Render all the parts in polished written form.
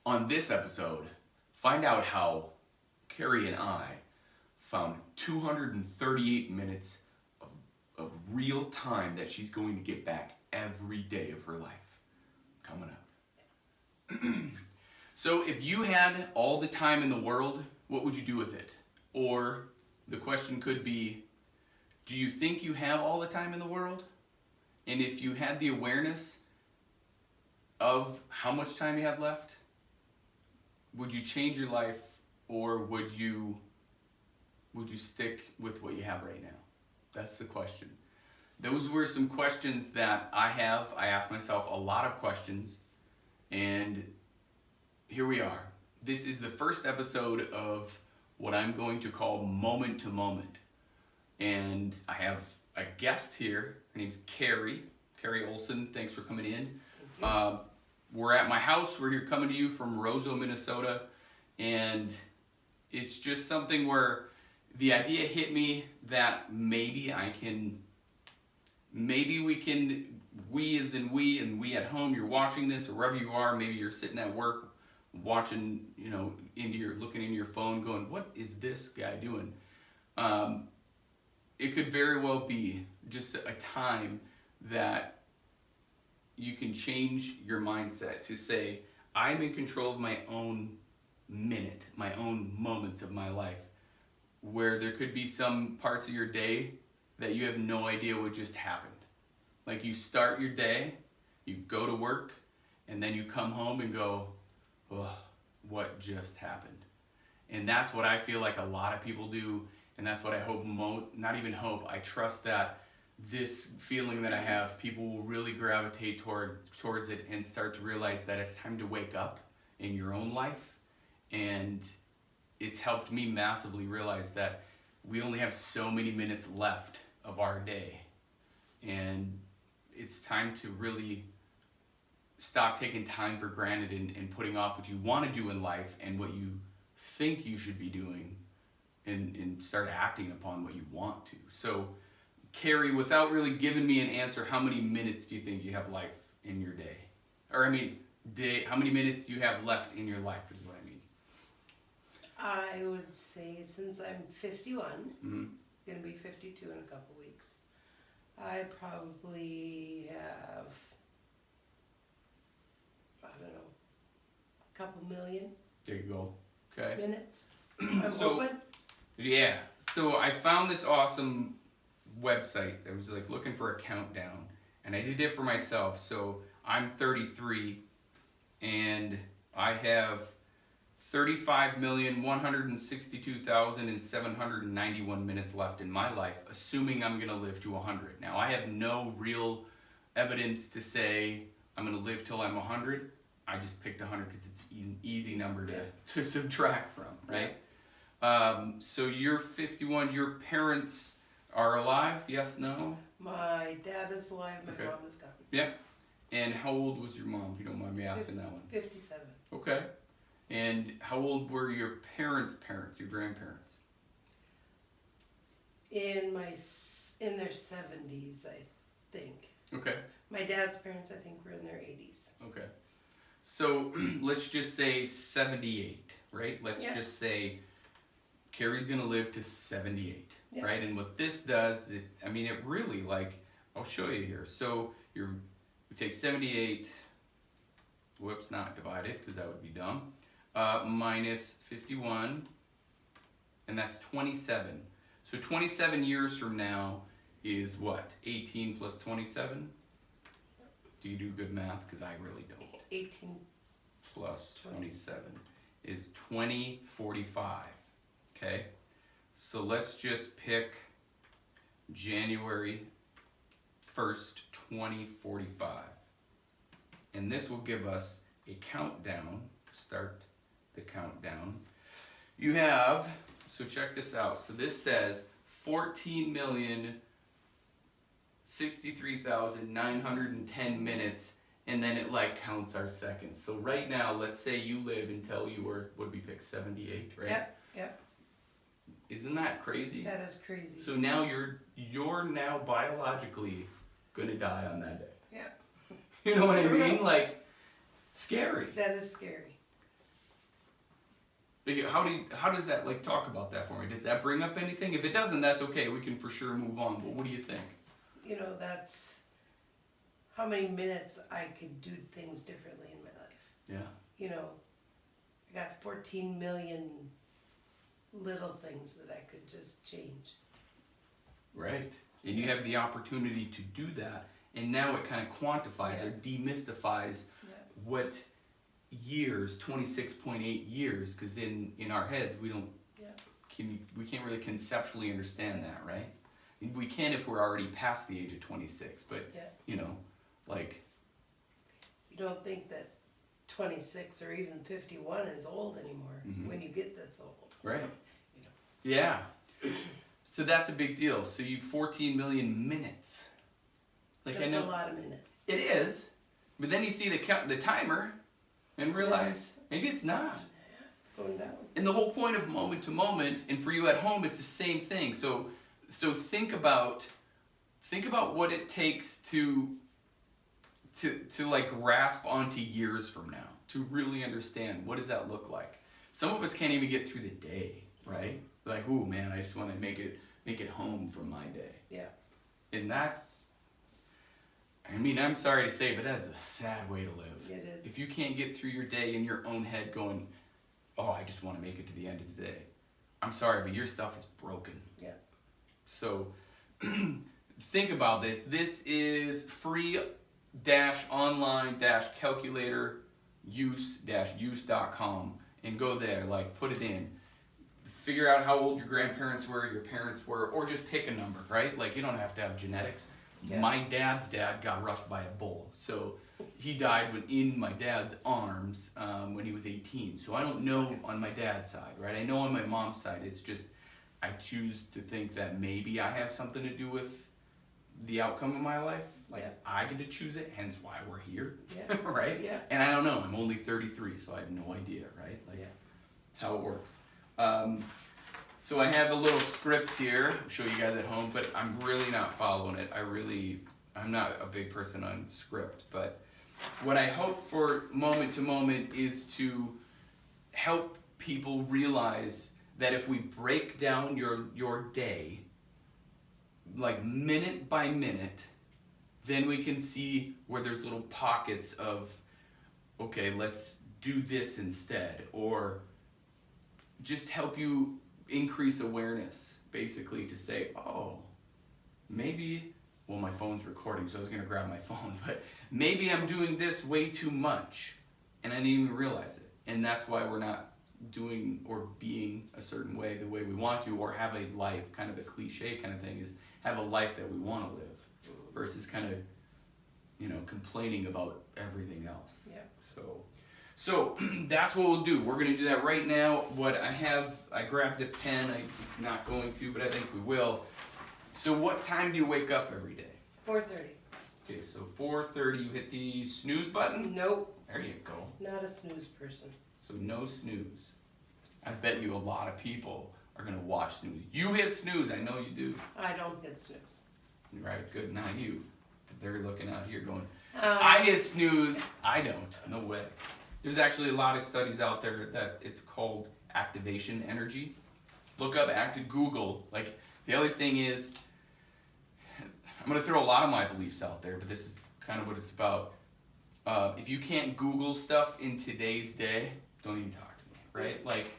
On this episode, find out how Cari and I found 238 minutes of real time that she's going to get back every day of her life. Coming up. So if you had all the time in the world, what would you do with it? Or the question could be, do you think you have all the time in the world? And if you had the awareness of how much time you have left, would you change your life, or would you stick with what you have right now? That's the question. Those were some questions that I have. I asked myself a lot of questions, and here we are. This is the first episode of what I'm going to call Moment to Moment. And I have a guest here. Her name's Cari Olson. Thanks for coming in. We're at my house. We're here coming to you from Roseau, Minnesota. And it's just something where the idea hit me that maybe we as in we, and we at home, you're watching this, or wherever you are, maybe you're sitting at work watching, looking into your phone going, what is this guy doing? It could very well be just a time that you can change your mindset to say, I'm in control of my own minute, my own moments of my life, where there could be some parts of your day that you have no idea what just happened. Like you start your day, you go to work, and then you come home and go, oh, what just happened? And that's what I feel like a lot of people do, and that's what I hope, not even hope, I trust that this feeling that I have, people will really gravitate towards it and start to realize that it's time to wake up in your own life. And it's helped me massively realize that we only have so many minutes left of our day. And it's time to really stop taking time for granted and putting off what you want to do in life and what you think you should be doing, and start acting upon what you want to. So, Cari, without really giving me an answer, how many minutes do you think you have left in your day? Or how many minutes do you have left in your life is what I mean. I would say, since I'm 51, going to be 52 in a couple weeks, I probably have, I don't know, a couple million. There you go. Okay. Minutes. I'm hoping. Yeah. So I found this awesome website. I was like looking for a countdown, and I did it for myself. So I'm 33, and I have 35,162,791 minutes left in my life, assuming I'm going to live to 100. Now, I have no real evidence to say I'm going to live till I'm 100. I just picked 100 because it's an easy number to subtract from, right? So you're 51. Your parents are alive? Yes, no? My dad is alive, my mom is gone. Yep. And how old was your mom, if you don't mind me asking that one? 57. Okay. And how old were your parents, your grandparents? In their 70s, I think. Okay. My dad's parents, I think, were in their 80s. Okay. So let's just say 78, right? Let's just say Cari's going to live to 78, right? And what this does, it really, I'll show you here. So we take 78, whoops, not divided, because that would be dumb, minus 51, and that's 27. So 27 years from now is what? 18 plus 27? Do you do good math? Because I really don't. 18 plus 27 is 2045. Okay? So let's just pick January 1st, 2045. And this will give us a countdown. Start the countdown. You have, so check this out. So this says 14,063,910 minutes, and then it counts our seconds. So right now, let's say you live until you were, what did we pick, 78, right? Yep. Isn't that crazy? That is crazy. So now you're now biologically gonna die on that day. Yeah. You know what I mean? Scary. That is scary. Like, how does that, like, talk about that for me? Does that bring up anything? If it doesn't, that's okay. We can for sure move on. But what do you think? You know, that's how many minutes I could do things differently in my life. Yeah. You know, I got 14 million little things that I could just change. Right. And you have the opportunity to do that. And now it kind of quantifies or demystifies what years, 26.8 years, because in our heads we don't, we can't really conceptually understand that, right? We can if we're already past the age of 26, but you know, like, you don't think that 26 or even 51 is old anymore when you get this old. Right. You know. Yeah. So that's a big deal. So you 14 million minutes. Like, That's I know a lot of minutes. it is, but then you see the timer and realize maybe it's not. Yeah, it's going down. And the whole point of moment to moment, and for you at home, it's the same thing. So think about what it takes to like grasp onto years from now, to really understand what does that look like. Some of us can't even get through the day, right? Like, ooh man, I just want to make it home from my day. Yeah. And that's, I mean, I'm sorry to say, but that's a sad way to live. It is. If you can't get through your day in your own head going, oh, I just want to make it to the end of the day. I'm sorry, but your stuff is broken. Yeah. So think about this. This is free online calculator use.com, and go there, like, put it in. Figure out how old your grandparents were, your parents were, or just pick a number, right? Like, you don't have to have genetics. Yeah. My dad's dad got rushed by a bull, so he died in my dad's arms when he was 18. So I don't know on my dad's side, right? I know on my mom's side, it's just I choose to think that maybe I have something to do with the outcome of my life. Like, I get to choose it, hence why we're here, right? Yeah. And I don't know. I'm only 33, so I have no idea, right? Like, that's how it works. So I have a little script here. I'll show you guys at home, but I'm really not following it. I'm not a big person on script, but what I hope for moment to moment is to help people realize that if we break down your day, like minute by minute, then we can see where there's little pockets of, okay, let's do this instead, or just help you increase awareness, basically, to say, oh, maybe, well, my phone's recording, so I was going to grab my phone, but maybe I'm doing this way too much, and I didn't even realize it. And that's why we're not doing or being a certain way, the way we want to, or have a life, kind of a cliche kind of thing, is have a life that we want to live, versus kind of, you know, complaining about everything else. Yeah. So that's what we'll do. We're going to do that right now. What I grabbed a pen. I was not going to, but I think we will. So what time do you wake up every day? 4:30. Okay, so 4:30, you hit the snooze button? Nope. There you go. Not a snooze person. So no snooze. I bet you a lot of people are going to watch snooze. You hit snooze. I know you do. I don't hit snooze. Right, good. Not you. They're looking out here going, I hit snooze. I don't. No way. There's actually a lot of studies out there that it's called activation energy. Look up Google. Like, the other thing is, I'm going to throw a lot of my beliefs out there, but this is kind of what it's about. If you can't Google stuff in today's day, don't even talk to me, right? Like,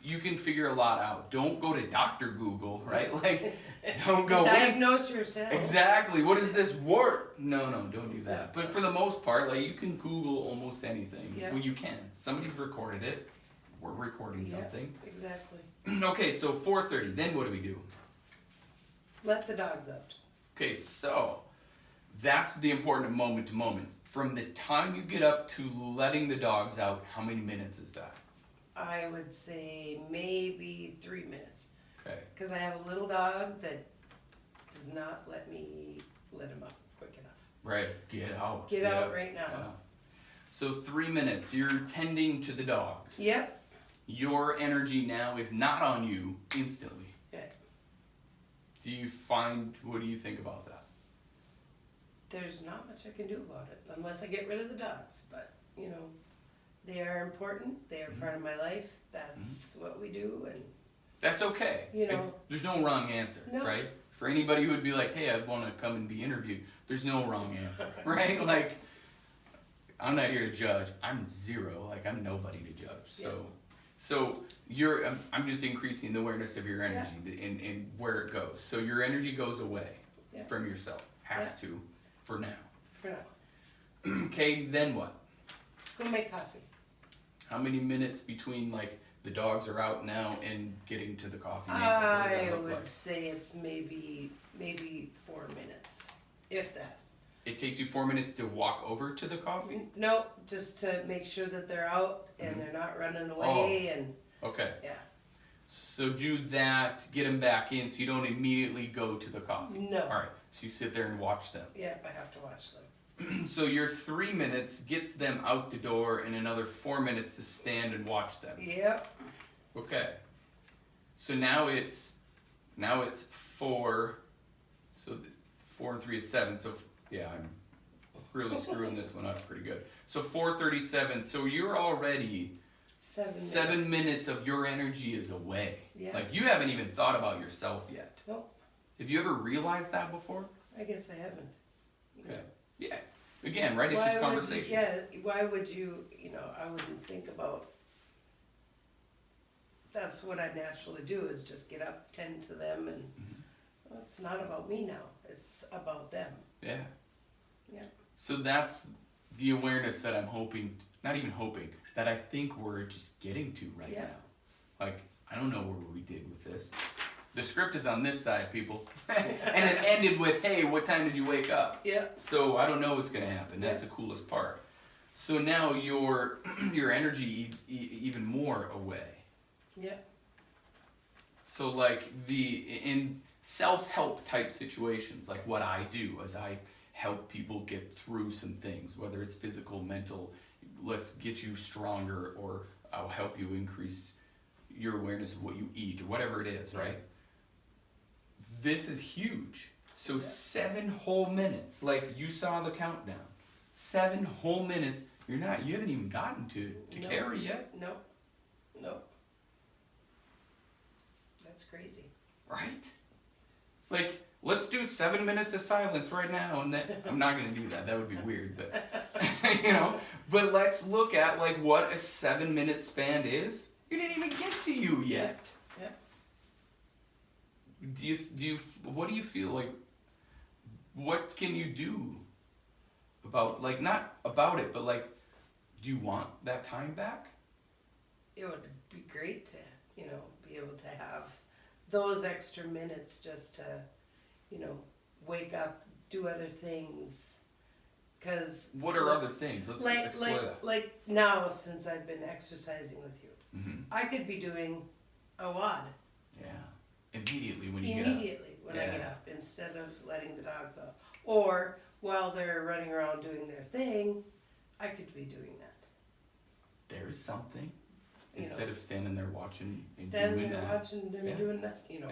you can figure a lot out. Don't go to Dr. Google, right? Like, don't go diagnose yourself. Exactly. What is this word? No, don't do that. But for the most part, like, you can Google almost anything. Yeah. Well, you can. Somebody's recorded it. We're recording something. Exactly. Okay, so 4:30. Then what do we do? Let the dogs out. Okay, so that's the important moment to moment. From the time you get up to letting the dogs out, how many minutes is that? I would say maybe 3 minutes. Okay. Because I have a little dog that does not let me let him up quick enough. Right. Get out. Get out right now. Yeah. So 3 minutes. You're tending to the dogs. Yep. Your energy now is not on you instantly. Yeah. What do you think about that? There's not much I can do about it unless I get rid of the dogs. But, you know, They are important. They are part of my life. That's what we do, and that's okay. you know, there's no wrong answer, No. right? For anybody who would be like, hey, I want to come and be interviewed, there's no wrong answer, right? Like, I'm not here to judge. I'm zero. Like, I'm nobody to judge. So I'm just increasing the awareness of your energy and where it goes. So your energy goes away from yourself. Has to, for now. For now. Okay, then what? Go make coffee. How many minutes between, like, the dogs are out now and getting to the coffee maker? I would say it's maybe 4 minutes, if that. It takes you 4 minutes to walk over to the coffee? No, just to make sure that they're out and they're not running away and okay. yeah. So do that, get them back in, so you don't immediately go to the coffee. No. All right. So you sit there and watch them. Yeah, I have to watch them. So your 3 minutes gets them out the door, and another 4 minutes to stand and watch them. Yep. Okay. So now it's 4. So 4 and 3 is 7. So yeah, I'm really screwing this one up pretty good. So 4:37. So you're already 7 minutes of your energy is away. Yeah. Like, you haven't even thought about yourself yet. Nope. Have you ever realized that before? I guess I haven't. Okay. Yeah. Again, right? It's just conversation. Why would you, I wouldn't think about, that's what I naturally do, is just get up, tend to them, and well, it's not about me now. It's about them. Yeah. Yeah. So that's the awareness that I'm hoping, not even hoping, that I think we're just getting to right now. Like, I don't know where we did with this. The script is on this side, people. And it ended with, hey, what time did you wake up? Yeah. So I don't know what's going to happen. That's the coolest part. So now your energy eats even more away. Yeah. So like in self-help type situations, like what I do is I help people get through some things, whether it's physical, mental, let's get you stronger, or I'll help you increase your awareness of what you eat, or whatever it is, right? This is huge. So 7 whole minutes, like you saw the countdown. 7 whole minutes. You haven't even gotten to Cari yet. No. That's crazy. Right? Like, let's do 7 minutes of silence right now, and then I'm not gonna do that. That would be weird, but But let's look at like what a 7-minute span is. You didn't even get to you yet. Yeah. What do you feel like? What can you do about, like, not about it, but like, do you want that time back? It would be great to, be able to have those extra minutes just to, wake up, do other things. Cause what are other things? Let's explore that. Like now, since I've been exercising with you, I could be doing a WOD. Yeah. Immediately when you get up. When I get up, instead of letting the dogs out. Or while they're running around doing their thing, I could be doing that. There's something. Instead of standing there watching and watching them doing nothing,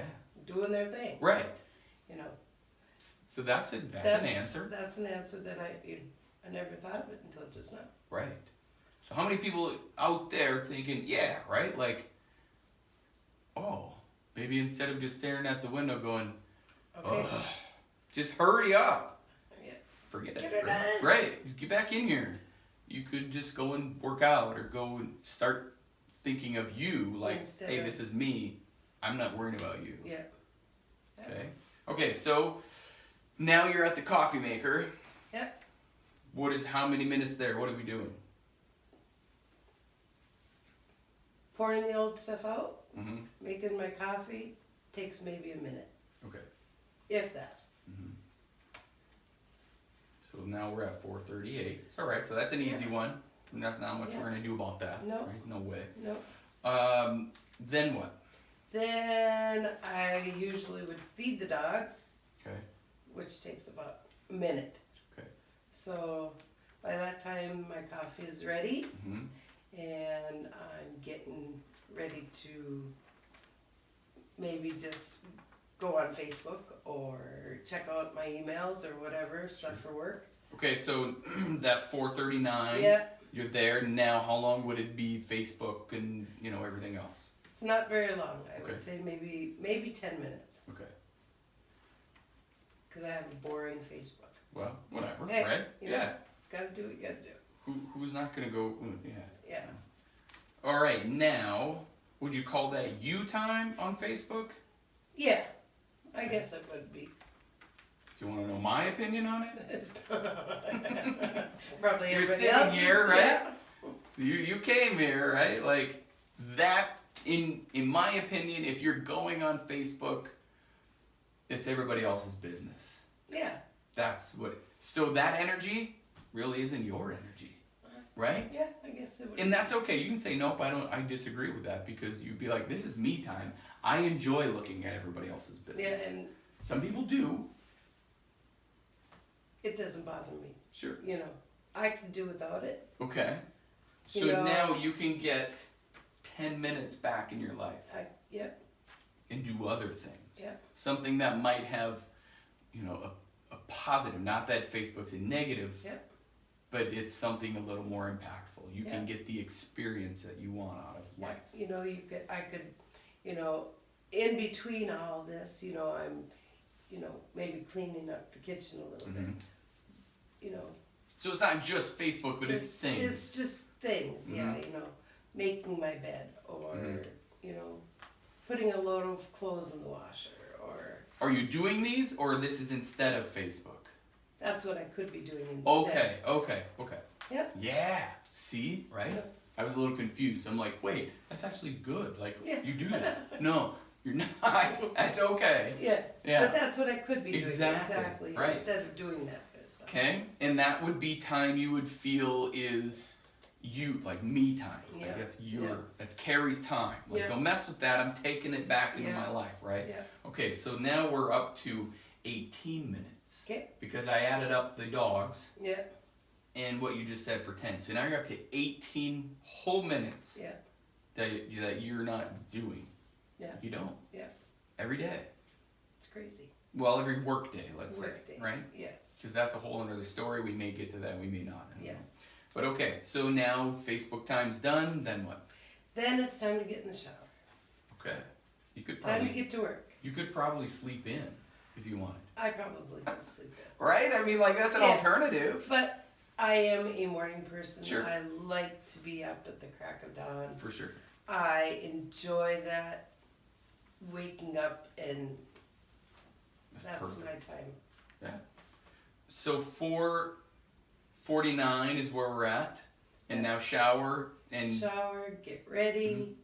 doing their thing. Right. So that's an answer. That's an answer that I never thought of it until just now. Right. So how many people out there thinking, yeah, right? Like, oh, maybe instead of just staring at the window going, just hurry up. Yeah. Forget it. Get her done. Right. Just get back in here. You could just go and work out, or go and start thinking of you, like, hey, this is me. I'm not worrying about you. Yeah. Okay, so now you're at the coffee maker. Yeah. How many minutes there? What are we doing? Pouring the old stuff out, making my coffee, takes maybe a minute. Okay. If that. So now we're at 4:38. It's all right. So that's an easy one. Not much we're gonna do about that. No. Right? No way. No. Then what? Then I usually would feed the dogs. Okay. Which takes about a minute. Okay. So by that time my coffee is ready, and I'm getting ready to maybe just go on Facebook or check out my emails or whatever, stuff for work. Okay, so that's 4:39. Yeah. You're there now. How long would it be Facebook and everything else? It's not very long. I Okay. would say maybe 10 minutes. Okay. Because I have a boring Facebook. Well, whatever, Hey, right? you know, Yeah. Gotta do what you gotta do. Who's not gonna go? Yeah. Yeah. All right. Now, would you call that you time on Facebook? Yeah. I guess it would be. Do you want to know my opinion on it? Probably You're everybody sitting else's, here, right? yeah. So you came here, right? Like that. In my opinion, if you're going on Facebook, it's everybody else's business. Yeah. That's what. So that energy really isn't your energy, right? Yeah, I guess it would. And that's okay. You can say nope. I disagree with that because you'd be like, this is me time. I enjoy looking at everybody else's business. Yeah, and some people do. it doesn't bother me. Sure. You know, I could do without it. Okay. So You know, now you can get 10 minutes back in your life Yep. and do other things. Yeah. Something that might have, a positive. Not that Facebook's a negative, Yep. but it's something a little more impactful. You Yeah. can get the experience that you want out of life. You know, I could, in between all this, I'm, maybe cleaning up the kitchen a little Mhm. bit. You know, So it's not just Facebook, but it's things. It's just things, yeah. Mhm. Making my bed, or Mhm. putting a load of clothes in the washer, or Are you doing these, or this is instead of Facebook? that's what I could be doing instead. Okay. Yep. Yeah. See, right? Yep. I was a little confused. I'm like, wait, that's actually good. Like, Yeah. you do that. No, you're not. That's okay. Yeah. Yeah. But that's what I could be doing Exactly, right. instead of doing that kind of stuff. Okay? And that would be time you would feel is you, like me time. Yeah. Like that's Yeah. that's Cari's time. Like, Yeah. don't mess with that. I'm taking it back into Yeah. my life, right? Yeah. Okay, so now we're up to 18 minutes. Okay. Because I added up the dogs Yeah. and what you just said for 10. So now you're up to 18 whole minutes Yeah. that you're not doing. Yeah. You don't. Yeah. Every day. It's crazy. Well, every work day, let's Work say. day. Right? Yes. Because that's a whole other story. We may get to that, we may not. I don't Yeah. know. But okay, so now Facebook time's done, then what? Then it's time to get in the shower. Okay. You could Time to probably get to work. sleep in if you wanted. I probably could sleep in. Right? I mean, like, that's an Yeah. alternative. But I am a morning person. Sure. I like to be up at the crack of dawn. For sure. I enjoy that, waking up, and that's perfect. my time. Yeah. So 4:49 is where we're at. And now shower and Shower, get ready,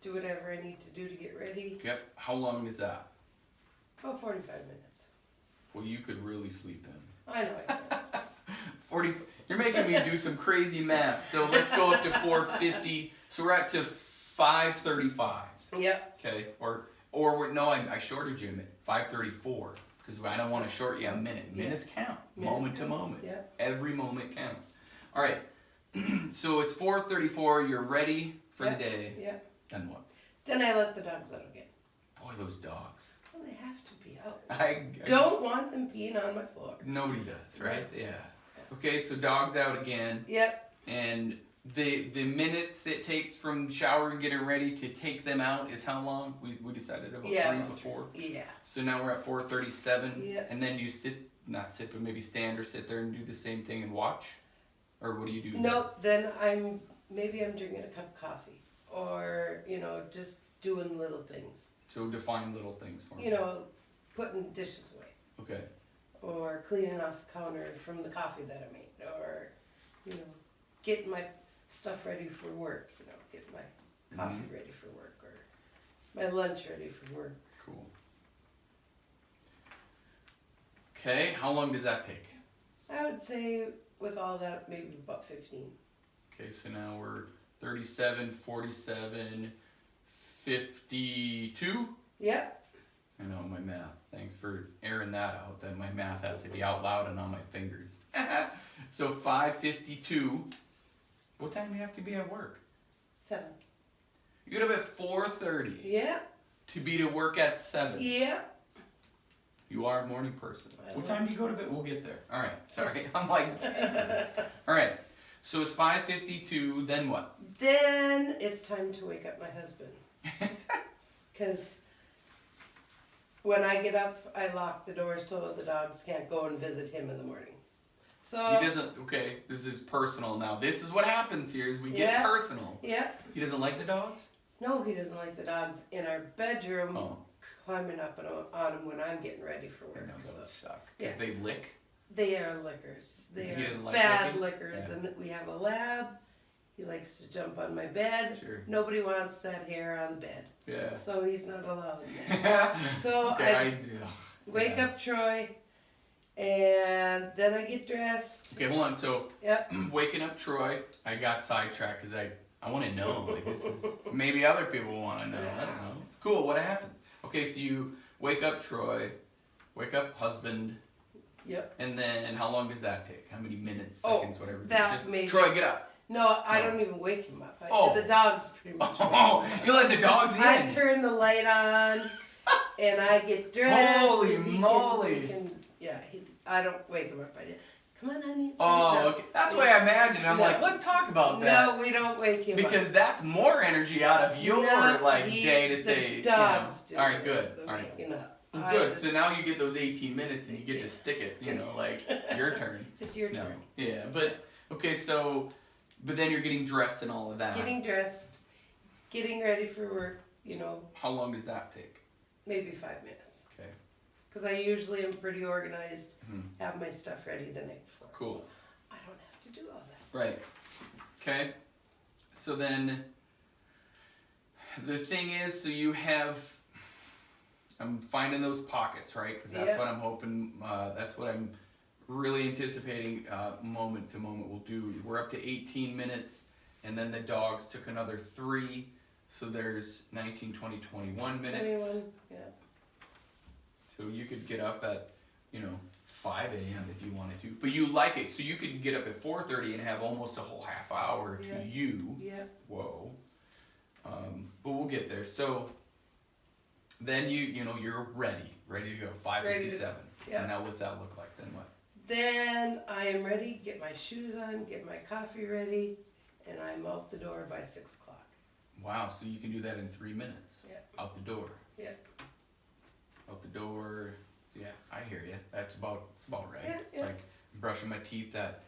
do whatever I need to do to get ready. how long is that? About 45 minutes. Well, you could really sleep in. I know I can. 40. You're making me do some crazy math. So let's go up to 4:50. So we're at to 5:35. Yep. Okay. No, I shorted you a minute. 5:34 because I don't want to short you a minute. Yeah. Minutes count. Minutes Moment to count. moment. Yeah. Every moment counts. All right. So it's 4:34. You're ready for Yep. the day. Yep. Then what? Then I let the dogs out again. Boy, those dogs. Well, they have to be out. I Don't want them peeing on my floor. Nobody does, right? Yeah. Okay, so dogs out again, Yep. and the minutes it takes from shower and getting ready to take them out is how long? We decided about Yeah. 3 about before. Yeah. So now we're at 4:37. Yeah. And then do you not sit, but maybe stand or sit there and do the same thing and watch, or what do you do? Nope. Then I'm drinking a cup of coffee, or just doing little things. So define little things for me. Putting dishes away, Okay. or cleaning off the counter from the coffee that I made, or getting my stuff ready for work. Getting my coffee ready for work, or my lunch ready for work. Cool. Okay, how long does that take? I would say with all that, maybe about 15. Okay, so now we're 37, 47, 52. Yep. I know my math. Thanks for airing that out. That my math has to be out loud and on my fingers. So 5:52. What time do you have to be at work? 7. You get up at 4:30 Yeah. to be to work at 7. Yeah. You are a morning person. I What am. time do you go to bed? We'll get there. All right. Sorry. I'm like, all right. So it's 5:52. Then what? Then it's time to wake up my husband. Because when I get up, I lock the door so the dogs can't go and visit him in the morning. So He doesn't. Okay, this is personal now. This is what happens here. Is we get Yeah. personal. yeah, He doesn't like the dogs. no, he doesn't like the dogs in our bedroom Oh, climbing up on him when I'm getting ready for work. no, So those suck. Because Yeah. they lick. they are lickers. They He are doesn't like bad licking? lickers, Yeah. and we have a lab. He likes to jump on my bed. Sure. Nobody wants that hair on the bed, Yeah. so he's not allowed in there. So okay, I wake yeah. up Troy, and then I get dressed. Okay, hold on. So Yep. waking up Troy, I got sidetracked because I want to know. Like this is maybe other people want to know. I don't know. It's cool. What happens? Okay, so you wake up Troy, wake up husband, Yep. and then how long does that take? How many minutes, Oh, seconds, whatever? that Just maybe- Troy, get up. No, I No. don't even wake him up. Oh. The dogs pretty much. wake him Oh, up. you let the dogs in. I turn the light on, and I get dressed. Holy and he moly. I don't wake him up. I did. Come on, honey. it's Oh, time." No. okay. That's what I imagined. I'm No. like, let's talk about that. No, we don't wake him Because up. that's more energy out of your No, day to the say. dogs do All right, the- good. the All right. waking up. Well, I good. So just- now you get those 18 minutes and you get to stick it. Like your turn. It's your No. turn. Yeah, but okay. So, but then you're getting dressed and all of that. Getting dressed, getting ready for work. How long does that take? Maybe 5 minutes. Okay. Because I usually am pretty organized, Mhm. have my stuff ready the night before. Cool. So I don't have to do all that. Right. Okay. So then, the thing is, so you have. I'm finding those pockets, right? Because that's Yeah. what I'm hoping. That's what I'm really anticipating. Moment to moment, we'll do. We're up to 18 minutes, and then the dogs took another 3. So there's 19, 20, 21 minutes. 21, yeah. So you could get up at, 5 a.m. if you wanted to. But you like it. So you could get up at 4:30 and have almost a whole half hour to Yeah. you. Yeah. Whoa. But we'll get there. So then you're ready to go. 5:57. Yeah. And now what's that look like? Then what? Then I am ready, get my shoes on, get my coffee ready, and I'm out the door by 6 o'clock. Wow. So you can do that in 3 minutes. Yeah. Out the door. Yeah. Out the door. Yeah, I hear you. It's about right. Yeah, yeah. Like brushing my teeth at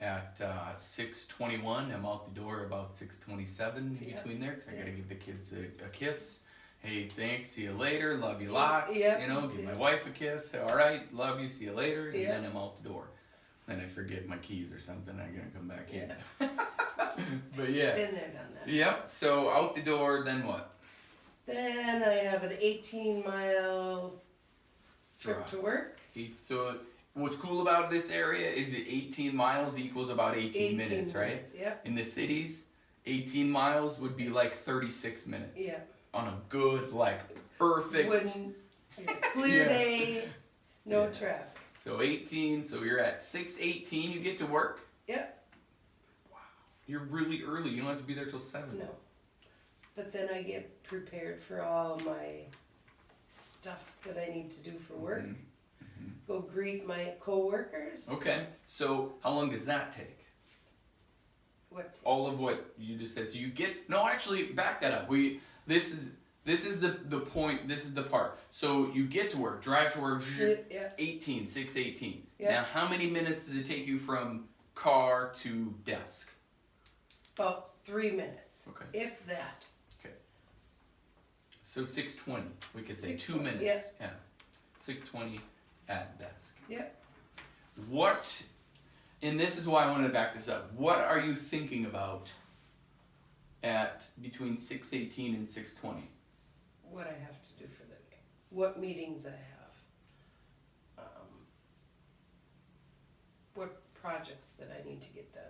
6:21. I'm out the door about 6:27 in Yeah. between there because I Yeah. gotta give the kids a kiss. Hey, thanks. See you later. Love you lots. Yeah. Give my wife a kiss. Say, all right. Love you. See you later. And Yeah. then I'm out the door. Then I forget my keys or something. I'm gonna come back in. But yeah. Been there, done that. Yep. So out the door. Then what? Then I have an 18-mile trip Drive. to work. So what's cool about this area is that 18 miles equals about 18 minutes, right? Yep. In the cities, 18 miles would be like 36 minutes. Yeah. On a good, perfect. Clear Yeah. day, no Yeah. traffic. So 18, so you're at 6:18, you get to work? Yep. Wow. You're really early. You don't have to be there till 7. No. But then I get prepared for all my stuff that I need to do for work. Mhm. Go greet my co-workers. Okay. So how long does that take? What? All of what you just said. So you get actually back that up. This is the point, this is the part. So you get to work, drive to work, Yeah. 6:18. Yeah. Now how many minutes does it take you from car to desk? About 3 minutes. Okay. If that. So 6:20. We could say 2 6:20, minutes. Yeah. 6:20 at desk. Yep. What, and this is why I wanted to back this up. What are you thinking about at between 6:18 and 6:20? What I have to do for the day. What meetings I have. What projects that I need to get done.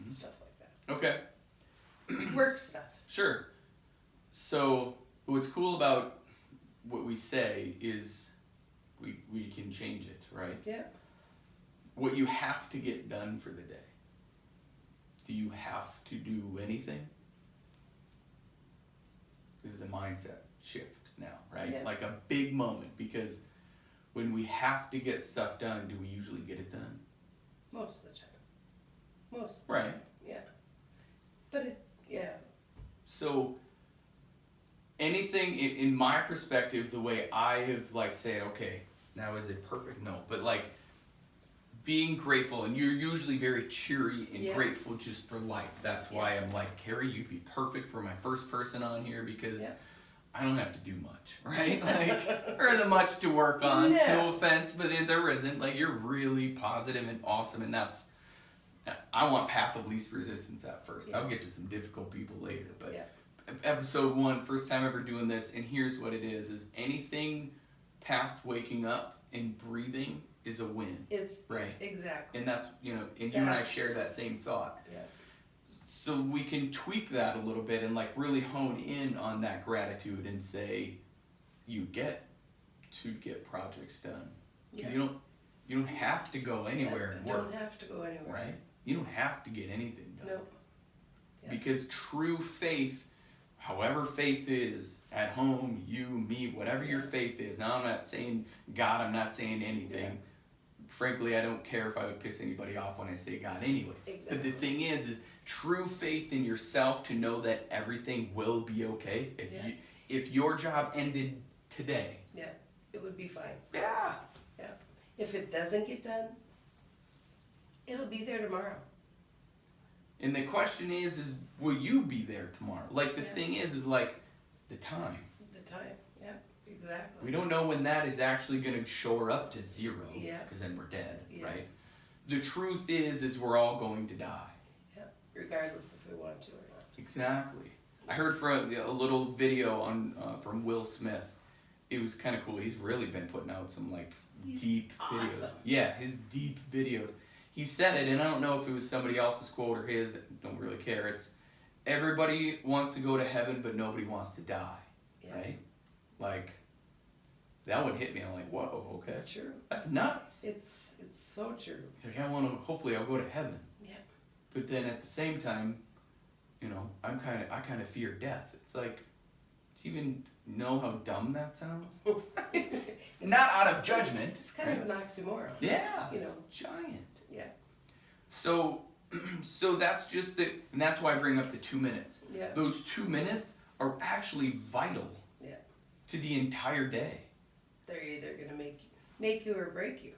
Mhm. Stuff like that. Okay. Work stuff. Sure. So what's cool about what we say is we can change it, right? Yeah. What you have to get done for the day. Do you have to do anything? This is a mindset shift now, right? Yeah. Like a big moment because when we have to get stuff done, do we usually get it done? Most of the time. Most. Right. Yeah. But yeah. So anything in my perspective, the way I have like said, okay, now is it perfect? No, but like being grateful, and you're usually very cheery and grateful just for life. That's why I'm like, Cari, you'd be perfect for my first person on here because I don't have to do much, right? Like there isn't much to work on. No offense, but there isn't. Like you're really positive and awesome, and that's. I want path of least resistance at first. I'll get to some difficult people later, but episode 1, first time ever doing this, and here's what it is anything past waking up and breathing is a win. It's right. Exactly. And that's, and you and I share that same thought. Yeah. So we can tweak that a little bit and like really hone in on that gratitude and say, you get to get projects done. Yeah. You don't have to go anywhere and work. You don't have to go anywhere. Right? You don't have to get anything done. Nope. Yeah. Because true faith, however faith is, at home, you, me, whatever your faith is. Now I'm not saying God, I'm not saying anything. Yeah. Frankly, I don't care if I would piss anybody off when I say God anyway. Exactly. But the thing is true faith in yourself to know that everything will be okay. If your job ended today. Yeah, it would be fine. Yeah. Yeah. If it doesn't get done, it'll be there tomorrow. And the question is will you be there tomorrow? Like the thing is like the time. The time, yeah, exactly. We don't know when that is actually going to shore up to 0. Yeah. Because then we're dead, right? The truth is we're all going to die. Yeah, regardless if we want to or not. Exactly. I heard from a little video on from Will Smith. It was kind of cool. He's really been putting out some like deep videos. Yeah, his deep videos. He said it, and I don't know if it was somebody else's quote or his. Don't really care. It's everybody wants to go to heaven, but nobody wants to die. Yeah. Right? Like that one hit me. I'm like, whoa, okay. It's true. That's nuts. It's so true. Like, I want to. Hopefully, I'll go to heaven. Yeah. But then at the same time, I kind of fear death. It's like, do you even know how dumb that sounds? Not out of judgment. It's kind of an oxymoron. Yeah. It's giant. Yeah. So that's just the, and that's why I bring up the 2 minutes. Yeah. Those 2 minutes are actually vital. Yeah. To the entire day. They're either gonna make you or break you.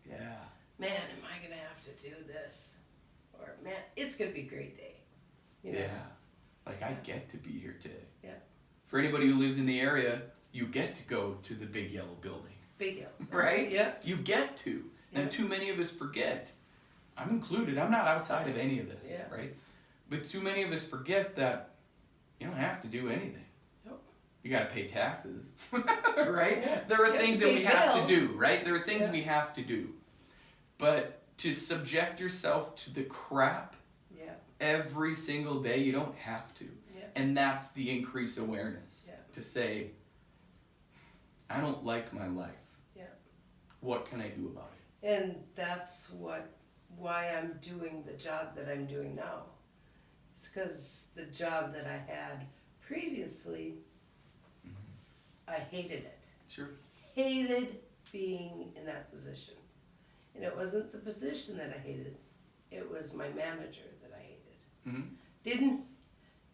Yeah. Man, am I gonna have to do this? Or man, it's gonna be a great day. Yeah. Like I get to be here today. Yeah. For anybody who lives in the area, you get to go to the big yellow building. Big yellow. Right? Yeah. You get to. And too many of us forget. I'm included. I'm not outside of any of this, right? But too many of us forget that you don't have to do anything. Nope. You got to pay taxes, right? Yeah. There are things that we have to do, right? There are things Yeah. we have to do. But to subject yourself to the crap every single day, you don't have to. Yeah. And that's the increased awareness. Yeah. To say, I don't like my life. Yeah. What can I do about it? And that's why I'm doing the job that I'm doing now. It's because the job that I had previously, I hated it. Sure. Hated being in that position. And it wasn't the position that I hated. It was my manager that I hated. Mm-hmm.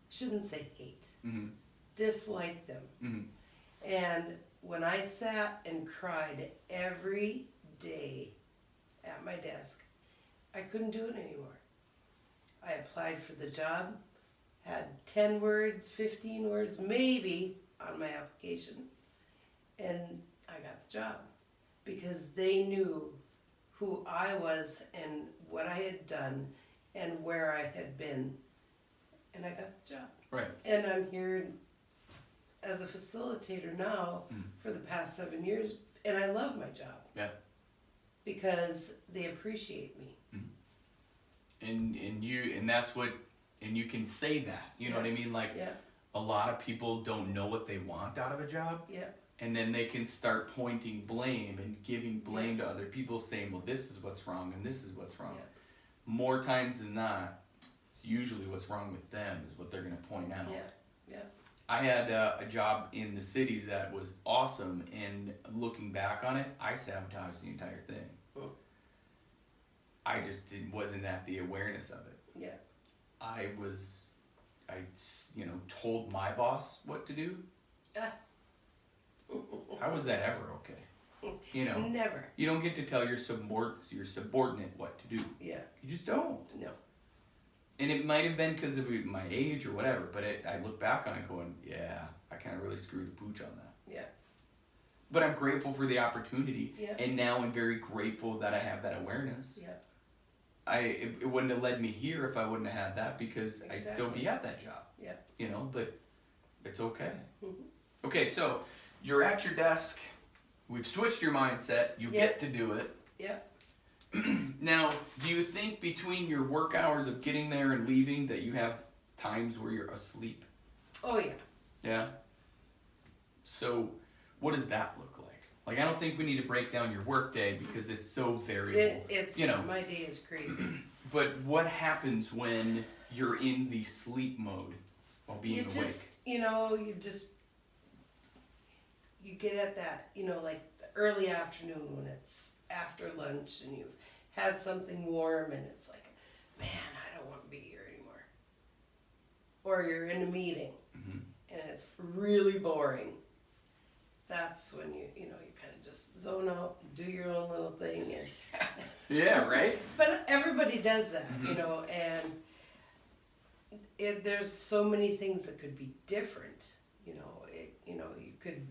Shouldn't say hate. Mm-hmm. Dislike them. Mm-hmm. And when I sat and cried every day at my desk, I couldn't do it anymore. I applied for the job, had 10 words, 15 words, maybe on my application, and I got the job because they knew who I was and what I had done and where I had been, and I got the job. Right. And I'm here as a facilitator now for the past 7 years, and I love my job. Yeah. Because they appreciate me. And you can say that. You know what I mean? Like a lot of people don't know what they want out of a job. Yeah. And then they can start pointing blame and giving blame to other people, saying, well, this is what's wrong and this is what's wrong. Yeah. More times than not, it's usually what's wrong with them is what they're going to point out. Yeah. Yeah. I had a job in the cities that was awesome, and looking back on it, I sabotaged the entire thing. Mm. I just wasn't at the awareness of it. Yeah. I told my boss what to do. Ah. How was that ever okay? You know, Never. you don't get to tell your subordinate what to do. Yeah. You just don't. No. And it might have been because of my age or whatever, but I look back on it going, yeah, I kind of really screwed the pooch on that. Yeah. But I'm grateful for the opportunity, Yeah. and now I'm very grateful that I have that awareness. Yeah. It wouldn't have led me here if I wouldn't have had that, because Exactly. I'd still be at that job. Yeah. You know, but it's okay. Mm-hmm. Okay, so you're at your desk. We've switched your mindset. You get to do it. Yeah. Now, do you think between your work hours of getting there and leaving that you have times where you're asleep? Oh yeah. Yeah? So, what does that look like? Like, I don't think we need to break down your work day because it's so variable. It's you know. my day is crazy. But what happens when you're in the sleep mode while being awake? You get at that, like the early afternoon when it's after lunch and you've had something warm and it's like, man, I don't want to be here anymore. Or you're in a meeting Mm-hmm. and it's really boring. That's when you kind of just zone out, do your own little thing. And Yeah, right? but everybody does that, Mhm. and there's so many things that could be different. You could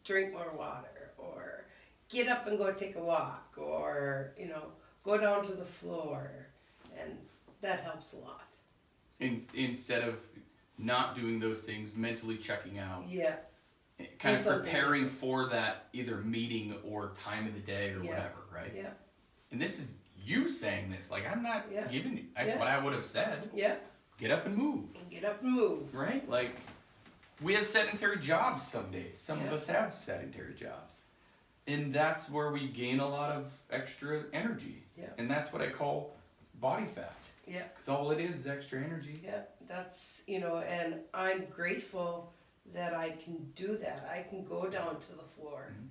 drink more water, or get up and go take a walk, or go down to the floor, and that helps a lot. Instead of not doing those things, mentally checking out, Yeah, kind of something preparing different. for that either meeting or time of the day or Yeah. whatever, right? yeah, And this is you saying this. Like, I'm not Yeah. giving you, that's Yeah. what I would have said. yeah. Get up and move, Get up and move. right? Like, we have sedentary jobs some days. Some of Yeah. us have sedentary jobs. And that's where we gain a lot of extra energy. Yeah. And that's what I call body fat. Yeah. Because all it is extra energy. Yeah, that's, and I'm grateful that I can do that. I can go down to the floor Mhm.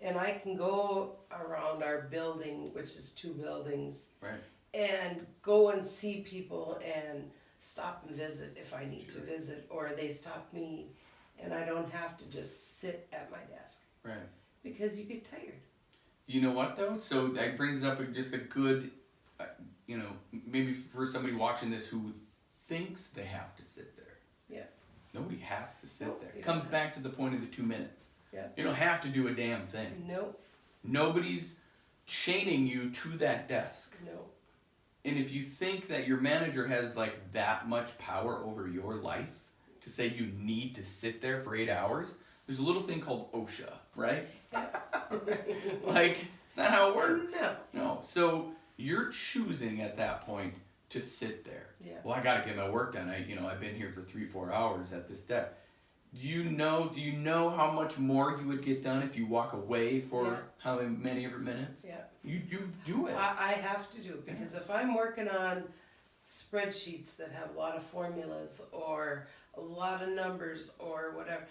and I can go around our building, which is 2 buildings, Right. and go and see people and stop and visit if I need to Sure. visit, or they stop me, and I don't have to just sit at my desk Right. because you get tired. You know what though? So that brings up just a good, maybe for somebody watching this who thinks they have to sit there. Yeah. Nobody has to sit Nope, there. you It comes don't back to the point of the 2 minutes. Yeah. You don't have to do a damn thing. No, Nobody's chaining you to that desk. no. And if you think that your manager has like that much power over your life to say you need to sit there for 8 hours, there's a little thing called OSHA, right? Like, it's not how it works. No. So you're choosing at that point to sit there. Yeah. Well, I gotta get my work done. I've been here for 3-4 hours at this desk. Do you know how much more you would get done if you walk away for Yeah. how many ever minutes? Yeah. You do it. I have to do it because if I'm working on spreadsheets that have a lot of formulas or a lot of numbers or whatever,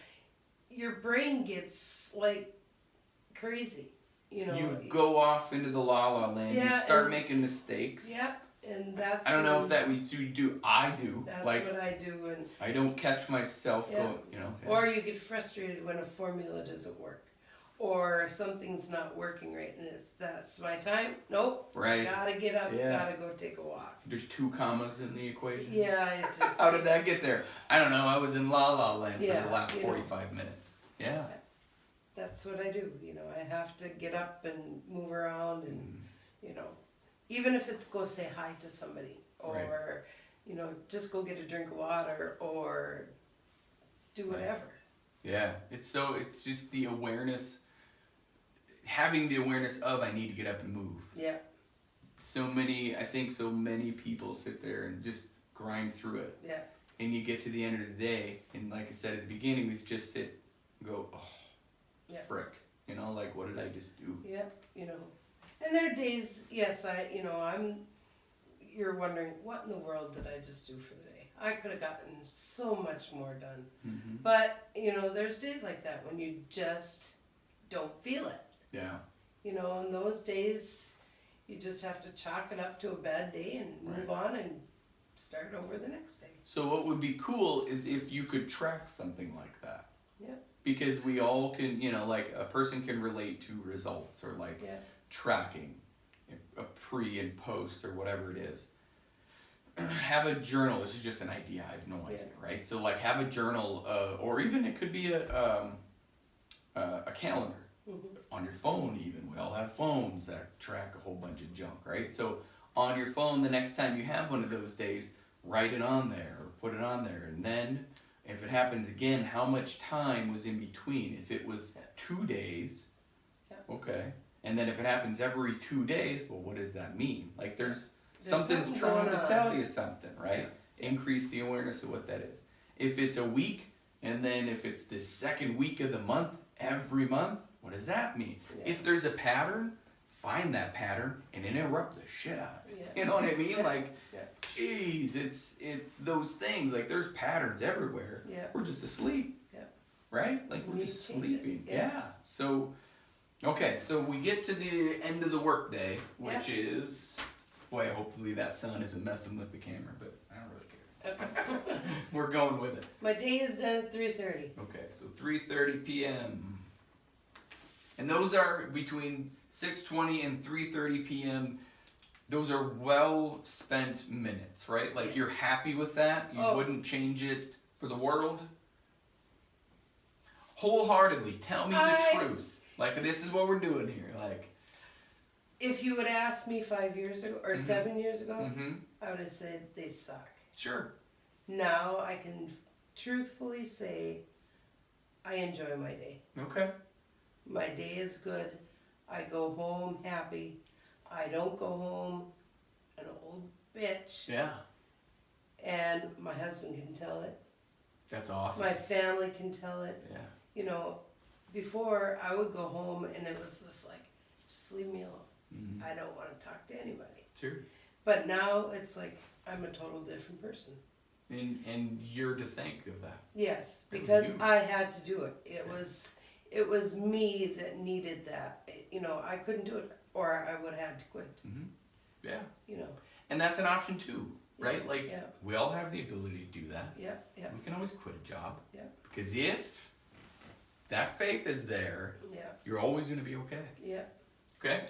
your brain gets like crazy, You go off into the la-la land. Yeah, you start and- making mistakes. Yep, and that's. I don't know when- if that you do. I do. That's Like, what I do, and I don't catch myself Yeah. going. Yeah. or you get frustrated when a formula doesn't work, or something's not working right, and that's my time. Nope. Right. Gotta get up. Yeah. Gotta go take a walk. There's 2 commas in the equation. Yeah, it just. How did that get there? I don't know. I was in la-la land for Yeah, the last you know. 45 minutes. Yeah. That's what I do, I have to get up and move around and, Mm. even if it's go say hi to somebody or, Right. just go get a drink of water or do Right. whatever. Yeah. It's just the awareness, having the awareness of I need to get up and move. Yeah, I think so many people sit there and just grind through it. yeah, And you get to the end of the day, and like I said at the beginning, we just sit and go, oh, Yeah. frick. Like, what did I just do? yeah, And there are days, yes, you're wondering, what in the world did I just do for the day? I could have gotten so much more done. Mm-hmm. But, you know, there's days like that when you just don't feel it. Yeah. You know, in those days, you just have to chalk it up to a bad day and move on and start over the next day. So what would be cool is if you could track something like that. Yeah. Because we all can, you know, like a person can relate to results or like tracking a pre and post or whatever it is. Have a journal. This is just an idea. I have no idea, right? So like have a journal, or even it could be a calendar on your phone. Even we all have phones that track a whole bunch of junk, right? So on your phone, the next time you have one of those days, write it on there or put it on there, and then if it happens again, how much time was in between? If it was 2 days, okay, and then if it happens every 2 days, well, what does that mean? Like there's something's trying to tell you something, right? Increase the awareness of what that is. If it's a week, and then if it's the second week of the month, every month, what does that mean? If there's a pattern, find that pattern and interrupt the shit out of it. You know what I mean? Like, geez, it's those things. Like there's patterns everywhere. We're just asleep. Right? Like we're just sleeping. So, okay, so we get to the end of the workday, which is... Boy, hopefully that sun isn't messing with the camera, but I don't really care. Okay. We're going with it. My day is done at 3:30. Okay, so 3:30 p.m. And those are between 6:20 and 3:30 p.m. Those are well spent minutes, right? Like you're happy with that? You wouldn't change it for the world? Wholeheartedly, tell me the truth. Like this is what we're doing here. Like. If you would ask me 5 years ago or 7 years ago, I would have said they suck. Sure. Now I can truthfully say I enjoy my day. Okay. My day is good. I go home happy. I don't go home an old bitch. Yeah. And my husband can tell it. That's awesome. My family can tell it. Yeah. You know, before I would go home and it was just like, just leave me alone. I don't want to talk to anybody. Sure. But now it's like I'm a total different person. And you're to thank of that. Yes, because I had to do it. It was me that needed that. You know, I couldn't do it, or I would have had to quit. Yeah. You know. And that's an option too, right? Like we all have the ability to do that. Yeah. We can always quit a job. Yeah. Because if that faith is there, you're always going to be okay. Yeah. Okay.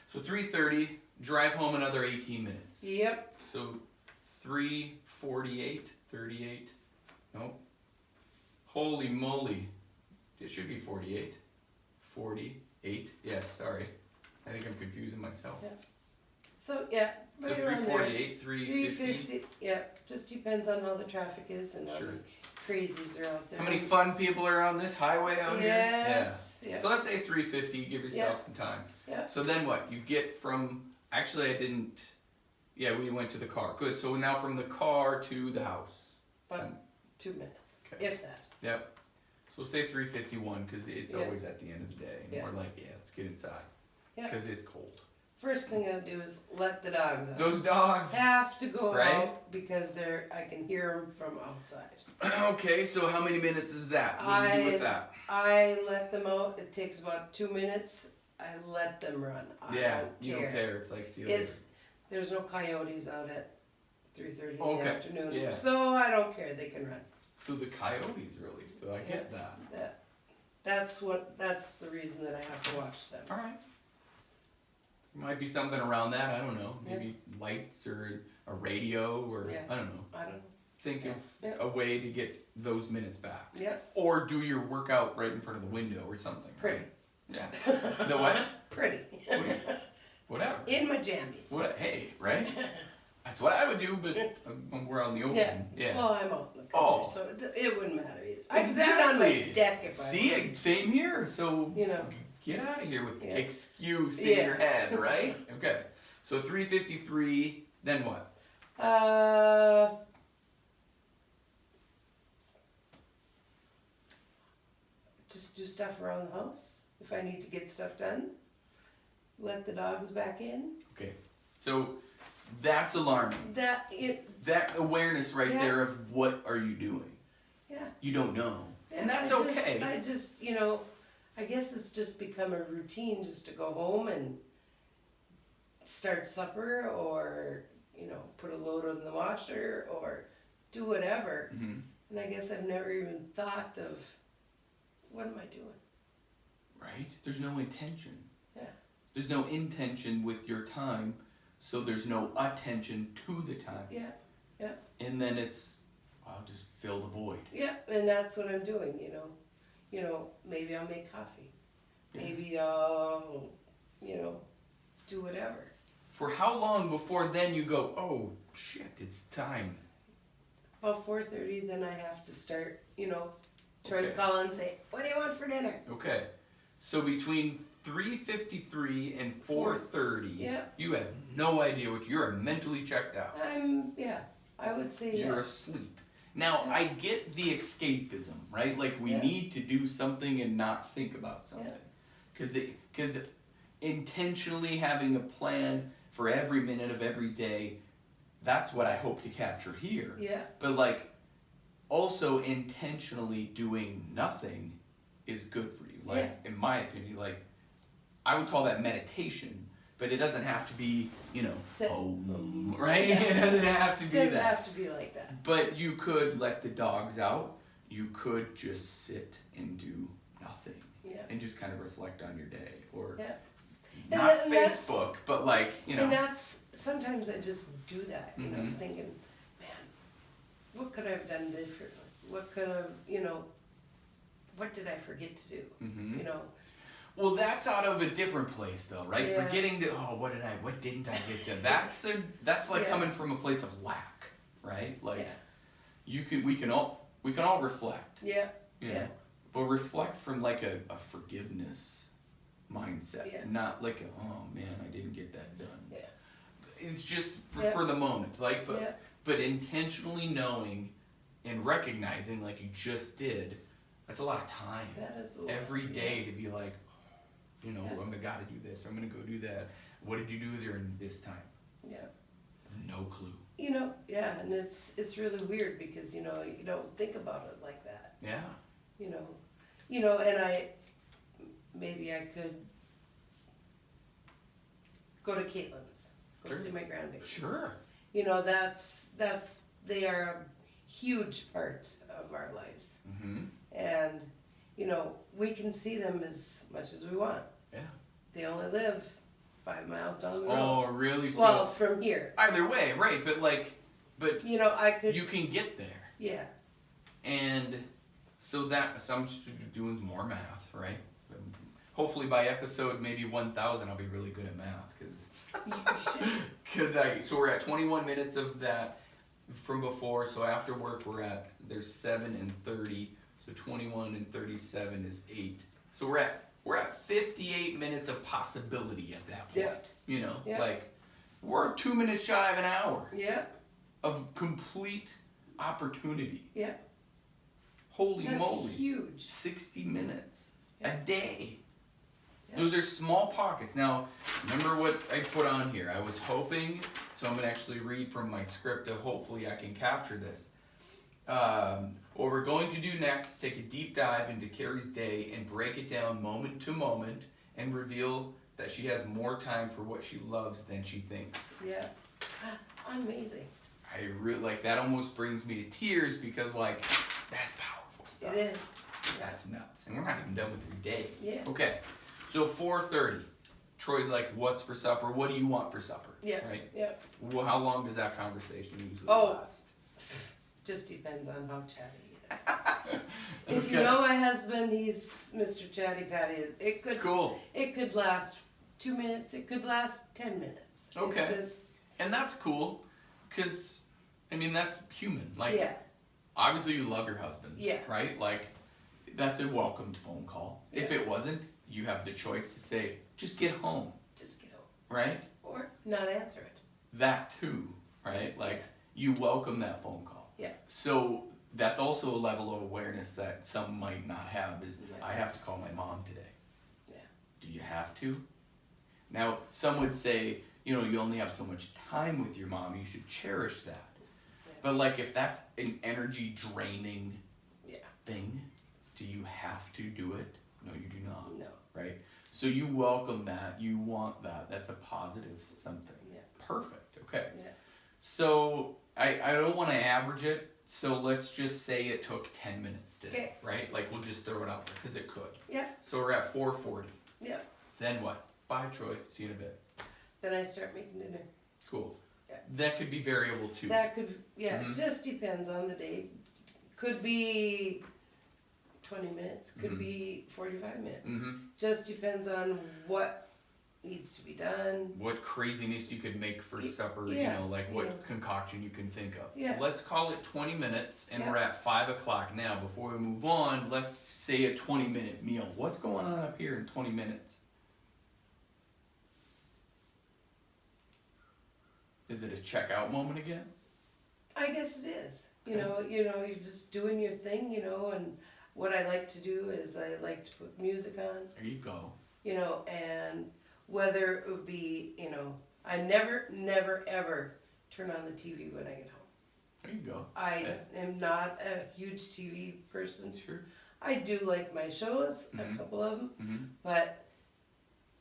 So 3:30, drive home another 18 minutes. Yep. So 3:48, 38. Nope. Holy moly. It should be 48. 48. Yes, sorry. I think I'm confusing myself. Yeah. So yeah. So 3:48, 3:50. Yeah. Just depends on how the traffic is and how the crazies are out there. How many fun people are on this highway out here? Yes. Yeah. So let's say 3:50. Give yourself some time. Yeah. So then what? You get from. Actually, I didn't. Yeah, we went to the car. Good. So now from the car to the house. But 2 minutes, okay. If that. Yep. So we'll say 3:51 because it's always at the end of the day. And we're like, let's get inside. Yeah. Because it's cold. First thing I'll do is let the dogs out. Those dogs have to go out because I can hear them from outside. Okay, so how many minutes is that? What do you do with that? I let them out. It takes about 2 minutes. I let them run. You don't care. It's like see you later. There's no coyotes out at 3:30 in the afternoon. Yeah. So I don't care. They can run. So the coyotes really. So I get that. That's the reason that I have to watch them. All right. Might be something around that. I don't know. Maybe lights or a radio or I don't know. I don't know. Think of a way to get those minutes back. Yeah. Or do your workout right in front of the window or something. Pretty. Right? Yeah. The what? Pretty. Whatever. In my jammies. Hey, right? That's what I would do, but when we're out in the open. Yeah. Well, I'm out in the country, so it wouldn't matter either. I could sit on my deck if I wanted. Same here. So get out of here with the excuse in your head, right? Okay. So 3:53. Then what? Just do stuff around the house if I need to get stuff done. Let the dogs back in. Okay. So That's alarming. That awareness right Yeah. there of what are you doing? Yeah. You don't know. And Yeah, that's I okay. just, I guess it's just become a routine just to go home and start supper or, put a load in the washer or do whatever. Mm-hmm. And I guess I've never even thought of, what am I doing? Right? There's no intention. Yeah. There's no intention with your time, so there's no attention to the time. Yeah. Yeah. And then it's, I'll just fill the void. Yeah, and that's what I'm doing, maybe I'll make coffee. Yeah. Maybe I'll, do whatever. For how long before then you go, oh shit, it's time? About 4:30, then I have to start, Troy's Okay. calling and say, what do you want for dinner? Okay. So between 3:53 and 4:30, Yeah. you have no idea what you're mentally checked out. I would say You're yeah. asleep. Now, Yeah. I get the escapism, right? Like, we Yeah. need to do something and not think about something. Because intentionally having a plan for every minute of every day, that's what I hope to capture here. Yeah. But, like, also intentionally doing nothing is good for you. Like, in my opinion, like, I would call that meditation, but it doesn't have to be, right? It doesn't have to be Doesn't that. have to be like that. But you could let the dogs out. You could just sit and do nothing. Yeah. And just kind of reflect on your day. Or Yeah. not And that's- Facebook, but like, And that's, sometimes I just do that, Mhm. thinking, man, what could I have done differently? What could have, what did I forget to do? Mhm. Well, that's out of a different place, though, right? Yeah. Forgetting to, what didn't I get done? That's like Yeah. coming from a place of lack, right? Like, Yeah. we can all reflect, Yeah. you Yeah. know, but reflect from like a forgiveness mindset, Yeah. not like oh man, I didn't get that done. Yeah. It's just Yeah. for the moment, like, Yeah. but intentionally knowing and recognizing, like you just did, that's a lot of time. That is a lot, Every yeah. day to be like, Yeah. I'm gonna gotta do this, or I'm gonna go do that. What did you do during this time? Yeah. No clue. Yeah, and it's really weird because, you don't think about it like that, Yeah. and maybe I could go to Caitlin's, go Sure. see my grandbabies. Sure. They are a huge part of our lives. Mm-hmm. And, we can see them as much as we want. Yeah. They only live 5 miles down the road. Oh, really? So Well, from here. either way, right? But I could. you can get there, Yeah. and so I'm just doing more math, right? Hopefully by episode maybe 1000, I'll be really good at math, You should. so we're at 21 minutes of that from before. So after work there's 7 and 30. So 21 and 37 is 8. So we're at 58 minutes of possibility at that point. Yeah. Yeah. Like we're 2 minutes shy of an hour Yeah. of complete opportunity. Yeah. Holy That's moly. huge. 60 minutes Yeah. a day. Yeah. Those are small pockets. Now, remember what I put on here. I was hoping, so I'm going to actually read from my script to hopefully I can capture this. What we're going to do next is take a deep dive into Cari's day and break it down moment to moment and reveal that she has more time for what she loves than she thinks. Yeah. Amazing. I really like that. Almost brings me to tears because that's powerful stuff. It is. That's nuts. And we're not even done with your day. Yeah. Okay. So 4:30. Troy's like, "What's for supper? What do you want for supper?" Yeah. Right? Yeah. Well, how long does that conversation usually Oh. last? Just depends on how chatty he is. If you Okay. know my husband, he's Mr. Chatty Patty. Cool. It could last 2 minutes. It could last 10 minutes. Okay. It just, And that's cool, because, that's human. yeah. Obviously you love your husband. Yeah. Right? That's a welcomed phone call. If Yeah. it wasn't, you have the choice to say, just get home. Just get home. Right? Or not answer it. That too. Right? You welcome that phone call. Yeah. So that's also a level of awareness that some might not have is, Yeah. I have to call my mom today. Yeah. Do you have to? Now, some would say, you know, you only have so much time with your mom. You should cherish that. But like, if that's an energy draining thing, do you have to do it? No, you do not. No. Right? So you welcome that. You want that. That's a positive something. Yeah. Perfect. Okay. Yeah. So I don't want to average it. So let's just say it took 10 minutes today, right? Like, we'll just throw it out there because it could. Yeah. So we're at 4:40. Yeah. Then what? Bye, Troy. See you in a bit. Then I start making dinner. Cool. Yeah. That could be variable too. That could, it just depends on the day. Could be 20 minutes, could be 45 minutes. Just depends on what needs to be done. What craziness you could make for supper, you know, like what concoction you can think of. Yeah. Let's call it 20 minutes, and we're at 5 o'clock now. Before we move on, let's say a 20-minute meal. What's going on up here in 20 minutes? Is it a checkout moment again? I guess it is. You know, you're just doing your thing, you know, and what I like to do is I like to put music on. There you go. You know, and whether it would be, you know, I never, ever turn on the TV when I get home. There you go. I am not a huge TV person. Sure. I do like my shows, a couple of them, but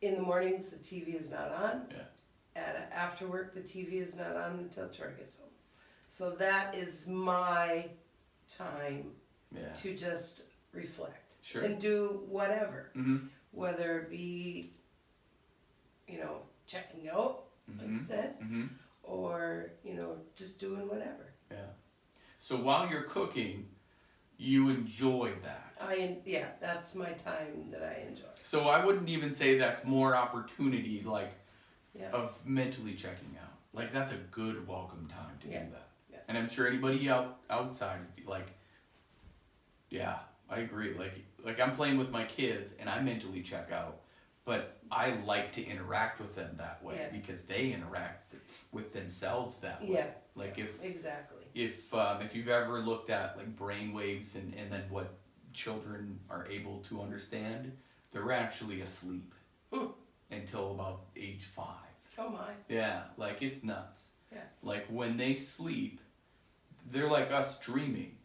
in the mornings the TV is not on. Yeah. After work the TV is not on until Troy gets home. So that is my time to just reflect and do whatever, whether it be, you know, checking out, like you said, or, you know, just doing whatever. Yeah. So while you're cooking, you enjoy that. That's my time that I enjoy. So I wouldn't even say that's more opportunity, like, of mentally checking out. Like, that's a good welcome time to do that. Yeah. And I'm sure anybody outside, like, I agree. Like I'm playing with my kids and I mentally check out, but I like to interact with them that way because they interact with themselves that way. Like if you've ever looked at like brain waves and then what children are able to understand, they're actually asleep until about age 5. Oh my. Yeah, like it's nuts. Yeah. Like when they sleep, they're like us dreaming.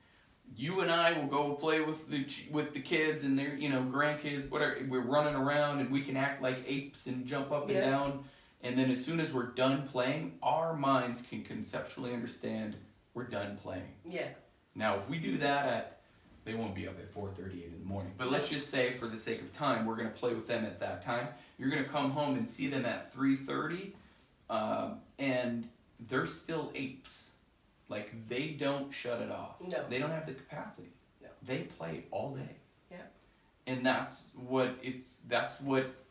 You and I will go play with the kids and their, you know, grandkids, whatever. We're running around and we can act like apes and jump up and down. And then as soon as we're done playing, our minds can conceptually understand we're done playing. Yeah. Now, if we do that they won't be up at 4:38 in the morning. But let's just say, for the sake of time, we're going to play with them at that time. You're going to come home and see them at 3:30, and they're still apes. Like, they don't shut it off. No. They don't have the capacity. No. They play all day. Yeah. And that's what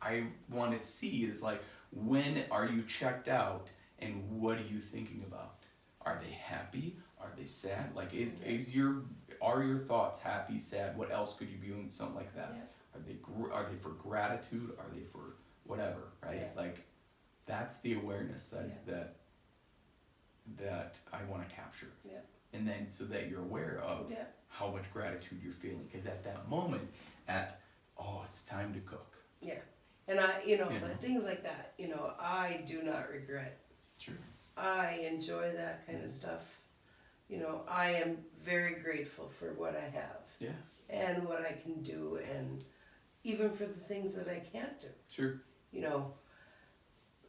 I want to see is, like, when are you checked out and what are you thinking about? Are they happy? Are they sad? Like, are your thoughts happy, sad? What else could you be doing? Something like that. Yeah. Are they for gratitude? Are they for whatever? Right? Yeah. Like, that's the awareness that I want to capture. Yeah. And then so that you're aware of how much gratitude you're feeling. Because at that moment, it's time to cook. Yeah. And things like that, I do not regret. Sure. I enjoy that kind of stuff. I am very grateful for what I have. Yeah. And what I can do, and even for the things that I can't do. Sure.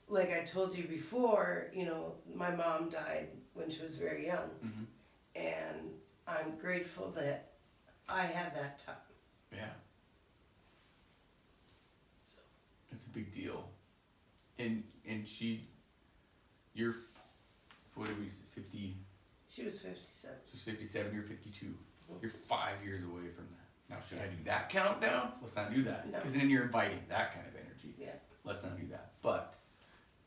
Like I told you before, my mom died when she was very young. Mm-hmm. And I'm grateful that I had that time. Yeah. So. It's a big deal. And you're, what did we say, 50? She was 57. She was 57, you're 52. Mm-hmm. You're 5 years away from that. Now, should I do that countdown? Let's not do that. Because then you're inviting that kind of energy. Yeah. Let's not do that. But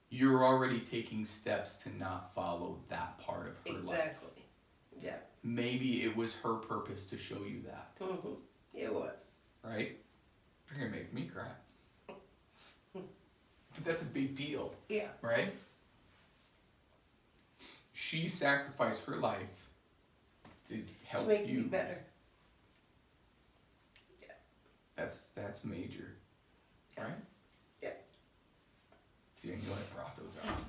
you're already taking steps to not follow that part of her life. Exactly. Yeah. Maybe it was her purpose to show you that. Mm-hmm. It was. Right? You're going to make me cry. But that's a big deal. Yeah. Right? She sacrificed her life to help you. To make me better. Yeah. That's major. Yeah. Right? Yeah. See, I knew I brought those up.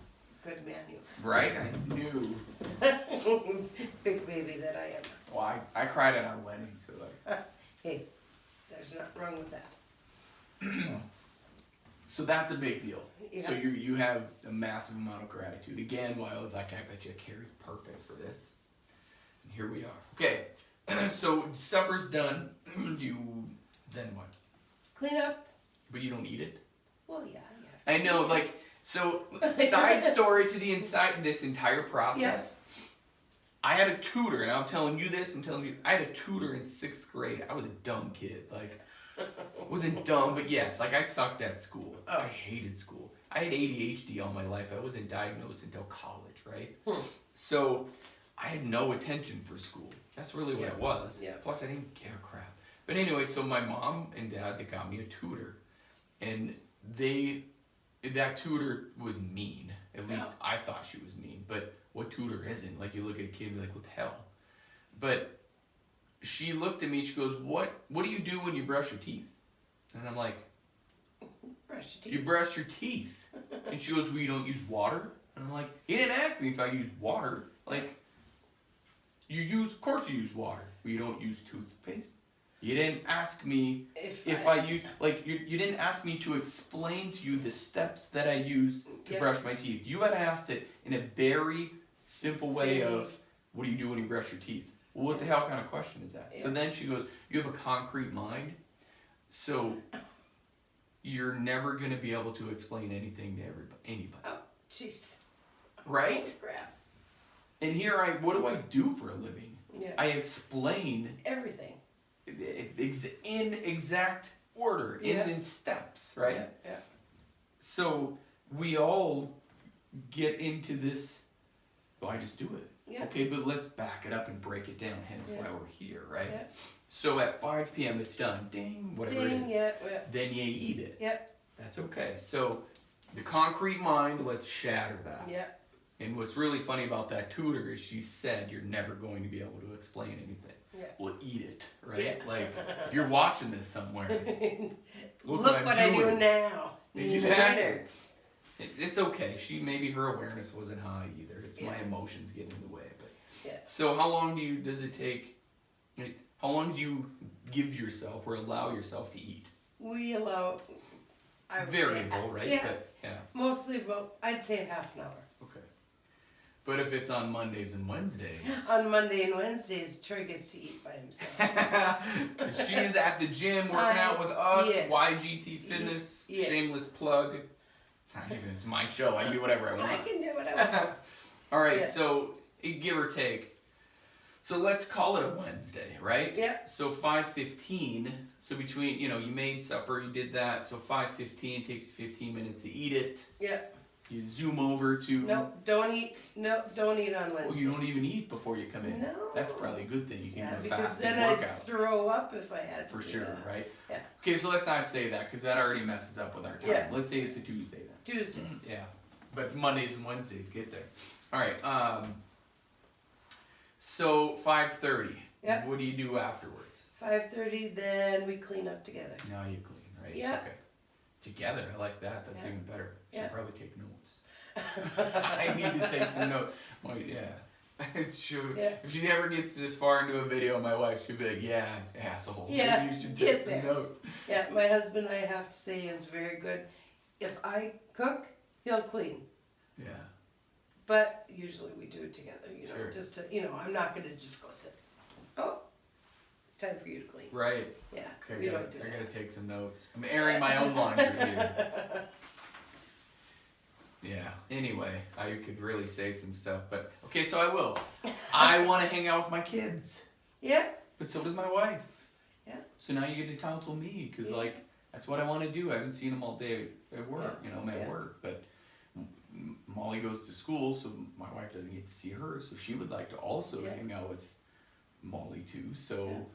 Good man, you. Right? I knew. Big baby that I am. Well, I cried at our wedding, so like. Hey, there's nothing wrong with that. So that's a big deal. Yeah. So you have a massive amount of gratitude. Again, while I was like, I bet you Cari's perfect for this. And here we are. Okay, so supper's done. Then what? Clean up. But you don't eat it? Well, yeah. I know, like, so, side story to this entire process. Yeah. I had a tutor, and I'm telling you this, I had a tutor in 6th grade. I was a dumb kid. Like, wasn't dumb, but yes, like, I sucked at school. Oh. I hated school. I had ADHD all my life. I wasn't diagnosed until college, right? So, I had no attention for school. That's really what it was. Yeah. Plus, I didn't give a crap. But anyway, so my mom and dad, they got me a tutor. And that tutor was mean. At least I thought she was mean. But what tutor isn't? Like, you look at a kid and be like, what the hell? But she looked at me, she goes, what do you do when you brush your teeth? And I'm like, brush your teeth. You brush your teeth. And she goes, well, you don't use water? And I'm like, he didn't ask me if I use water. Like, of course you use water. But you don't use toothpaste. You didn't ask me if I use, like, you didn't ask me to explain to you the steps that I use to brush my teeth. You had asked it in a very simple way of, what do you do when you brush your teeth? Well, what the hell kind of question is that? Yeah. So then she goes, you have a concrete mind, so you're never going to be able to explain anything to anybody. Oh, jeez. Right? Holy crap. And here what do I do for a living? Yeah. I explain everything. In exact order, in steps, right? Yeah. So we all get into this, I just do it. Yeah. Okay, but let's back it up and break it down, hence why we're here, right? Yeah. So at 5 p.m. it's done, ding, whatever it is. Yeah. Then you eat it. Yep. That's okay. So the concrete mind, let's shatter that. Yeah. And what's really funny about that tutor is she said you're never going to be able to explain anything. Yeah. Well, eat it, right? Yeah. Like, if you're watching this somewhere, look what I do now. Exactly. It's okay. Maybe her awareness wasn't high either. It's my emotions getting in the way. But so how long does it take? How long do you give yourself or allow yourself to eat? We allow. Variable, right? Yeah. But, mostly about, I'd say half an hour. Okay. But if it's on Mondays and Wednesdays. On Monday and Wednesdays, Troy gets to eat by himself. She's at the gym working out with us. Yes. YGT Fitness. Yes. Shameless plug. It's not even, it's my show. I do whatever I want. I can do what I want. All right, so give or take. So let's call it a Wednesday, right? Yep. So 5:15. So between, you made supper, you did that. So 5:15 takes you 15 minutes to eat it. Yep. You zoom over to. No, don't eat. No, don't eat on Wednesdays. Oh, you don't even eat before you come in. No. That's probably a good thing. You can do a because fasting then workout. I'd throw up if I had to. For sure, right? Yeah. Okay, so let's not say that because that already messes up with our time. Yeah. Let's say it's a Tuesday then. Tuesday. Yeah, but Mondays and Wednesdays get there. All right. So 5:30. Yep. What do you do afterwards? 5:30. Then we clean up together. Now you clean, right? Yeah. Okay. Together, I like that. That's even better. Should probably take notes. I need to take some notes. If she ever gets this far into a video, my wife should be like, "Yeah, asshole. Yeah, Maybe you should take some notes." Yeah, my husband, I have to say, is very good. If I cook, he'll clean. Yeah. But usually we do it together, sure. just to, I'm not going to just go sit. Oh, it's time for you to clean. Right. Yeah, okay, I gotta take some notes. I'm airing my own laundry here. Yeah, anyway, I could really say some stuff, but, okay, so I will. I want to hang out with my kids. Yeah. But so does my wife. Yeah. So now you get to counsel me, because, that's what I want to do. I haven't seen them all day at work, I'm at work, but Molly goes to school, so my wife doesn't get to see her, so she would like to also hang out with Molly too, so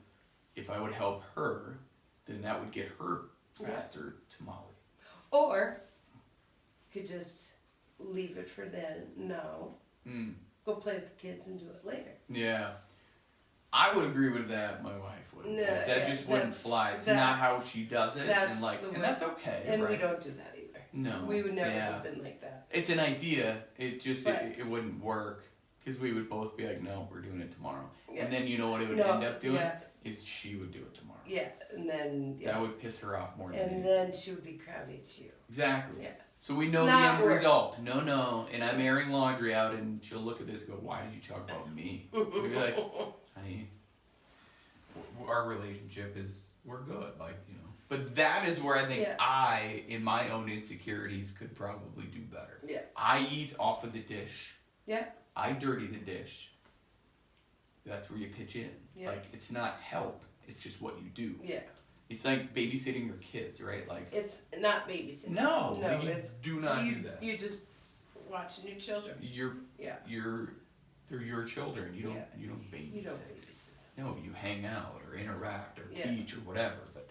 if I would help her, then that would get her faster to Molly. Or, you could just leave it for then, go play with the kids and do it later. Yeah. I would agree with that, my wife wouldn't. That just wouldn't fly. It's not how she does it, and that's okay. And we don't do that either. No. We would never Yeah. have been like that. It's an idea. It just But- it wouldn't work because we would both be like, no, we're doing it tomorrow. Yeah. And then you know what it would No, end up doing yeah. is she would do it tomorrow. Yeah, and then yeah. That would piss her off more than And anything. then she would be crabby at you. Exactly. Yeah. So we It's know the not end work. result. No. And I'm airing laundry out, and she'll look at this and go, why did you talk about me? We'll be like, honey, our relationship is, we're good. Like, you know. But that is where I think Yeah. I, in my own insecurities, could probably do better. Yeah. I eat off of the dish. Yeah. I dirty the dish. That's where you pitch in. Yeah. Like, it's not help. It's just what you do. Yeah. It's like babysitting your kids, right? Like, It's not babysitting. no, you it's do not you, do that. You're just watching your children. Yeah. They're your children. You don't Yeah. you don't babysit. You don't babysit. No, you hang out or interact or Yeah. teach or whatever. But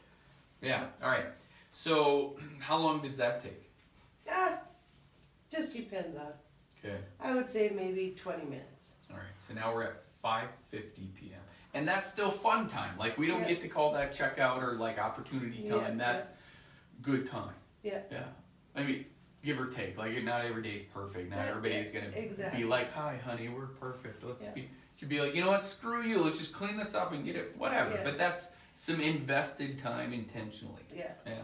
yeah, all right. So how long does that take? Just depends on. Okay. I would say maybe 20 minutes. All right. So now we're at 5:50 p.m. And that's still fun time. Like we don't Yeah. get to call that checkout or like opportunity time. Yeah, That's good time. Yeah. Yeah. I mean, give or take. Like not every day's perfect. Not Yeah, everybody's yeah, gonna exactly. be like, "Hi, honey, we're perfect. Let's Yeah. be." You could be like, "You know what? Screw you. Let's just clean this up and get it. Whatever." Yeah. But that's some invested time intentionally. Yeah. Yeah.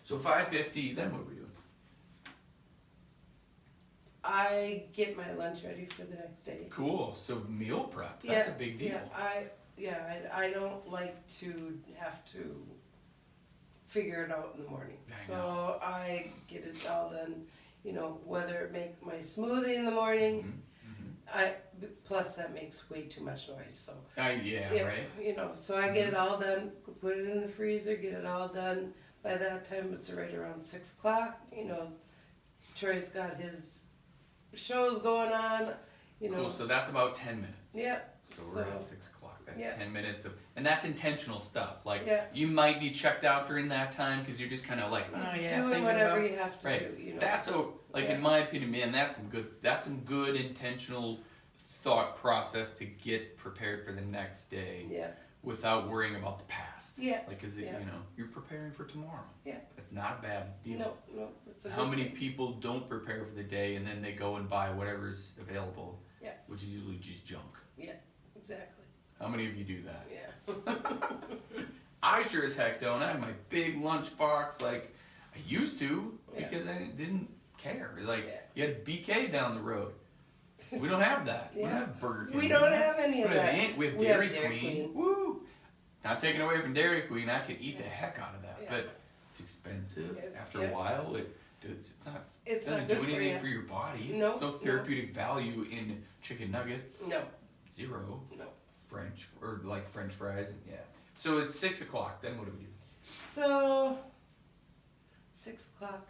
So 5:50. Then what are we doing? I get my lunch ready for the next day. Cool. So meal prep. That's a big deal. I don't like to have to figure it out in the morning. I So know. I get it all done, you know, whether it make my smoothie in the morning, plus that makes way too much noise, so. Yeah, right. You know, so I get it all done, put it in the freezer, get it all done. By that time, it's right around 6 o'clock, you know, Troy's got his shows going on, you know. Cool. So that's about 10 minutes. Yeah. So we're at 6 o'clock. That's Yeah. 10 minutes of, and that's intentional stuff. Like Yeah. you might be checked out during that time because you're just kind of like, oh yeah, doing thinking whatever about. you have to Right. do, you know. That's like Yeah. in my opinion, man. That's some good intentional thought process to get prepared for the next day Yeah. without worrying about the past. Yeah. Like, is it Yeah. you know you're preparing for tomorrow. Yeah. It's not a bad deal. No, it's a How good many thing. people don't prepare for the day and then they go and buy whatever's available? Yeah. Which is usually just junk. Yeah, exactly. How many of you do that? Yeah. I sure as heck don't. I have my big lunch box like I used to Yeah. because I didn't care. Like Yeah. you had BK down the road. We don't have that. We don't Yeah. have Burger King. We don't have any of We have that. We have We Dairy, have Dairy Queen. Queen. Woo! Not taking away from Dairy Queen, I could eat the heck out of that. Yeah. But it's expensive. Yeah. After Yeah. a while, it's not. It's doesn't not do good for anything you. for your body. No, There's no no. therapeutic value in chicken nuggets. No, Zero. no. French or like French fries. Yeah. So it's 6 o'clock. Then what do we do? So, 6 o'clock.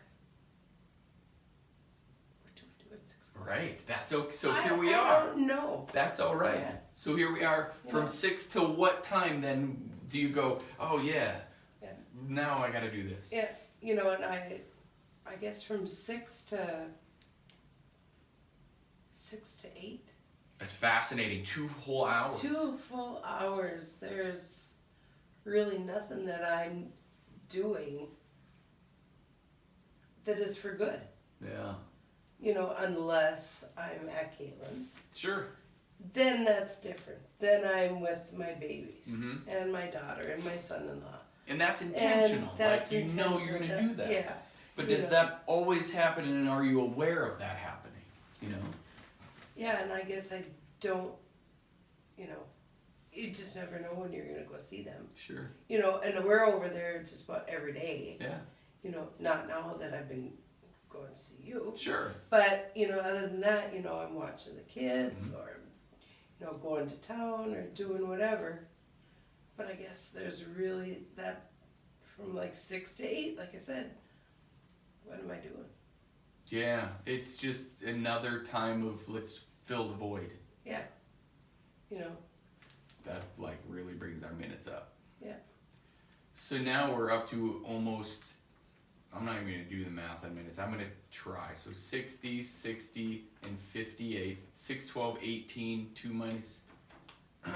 What do we do at 6 o'clock? Right. That's okay. So here we I are. don't know. That's all right. Yeah. So here we are. From Yeah. 6 to what time then do you go? Oh yeah. Yeah. Now I got to do this. Yeah, you know, and I guess from 6 to 8. It's fascinating. 2 whole hours. 2 full hours. There's really nothing that I'm doing that is for good. Yeah. You know, unless I'm at Caitlin's. Sure. Then that's different. Then I'm with my babies Mhm. and my daughter and my son-in-law. And that's intentional. And that's like you know you're going to do that. Yeah. But you does know. that always happen and are you aware of that happening? You know? Yeah, and I guess I don't, you know, you just never know when you're going to go see them. Sure. You know, and we're over there just about every day. Yeah. You know, not now that I've been going to see you. Sure. But, you know, other than that, you know, I'm watching the kids Mm-hmm. or, you know, going to town or doing whatever. But I guess there's really that from like 6 to 8, like I said, what am I doing? Yeah. It's just another time of let's fill the void. Yeah. You know, That like really brings our minutes up. yeah. So now we're up to almost, I'm not even going to do the math on minutes. I'm going to try. So 60, 60, and 58. 6, 12, 18, 2 minus.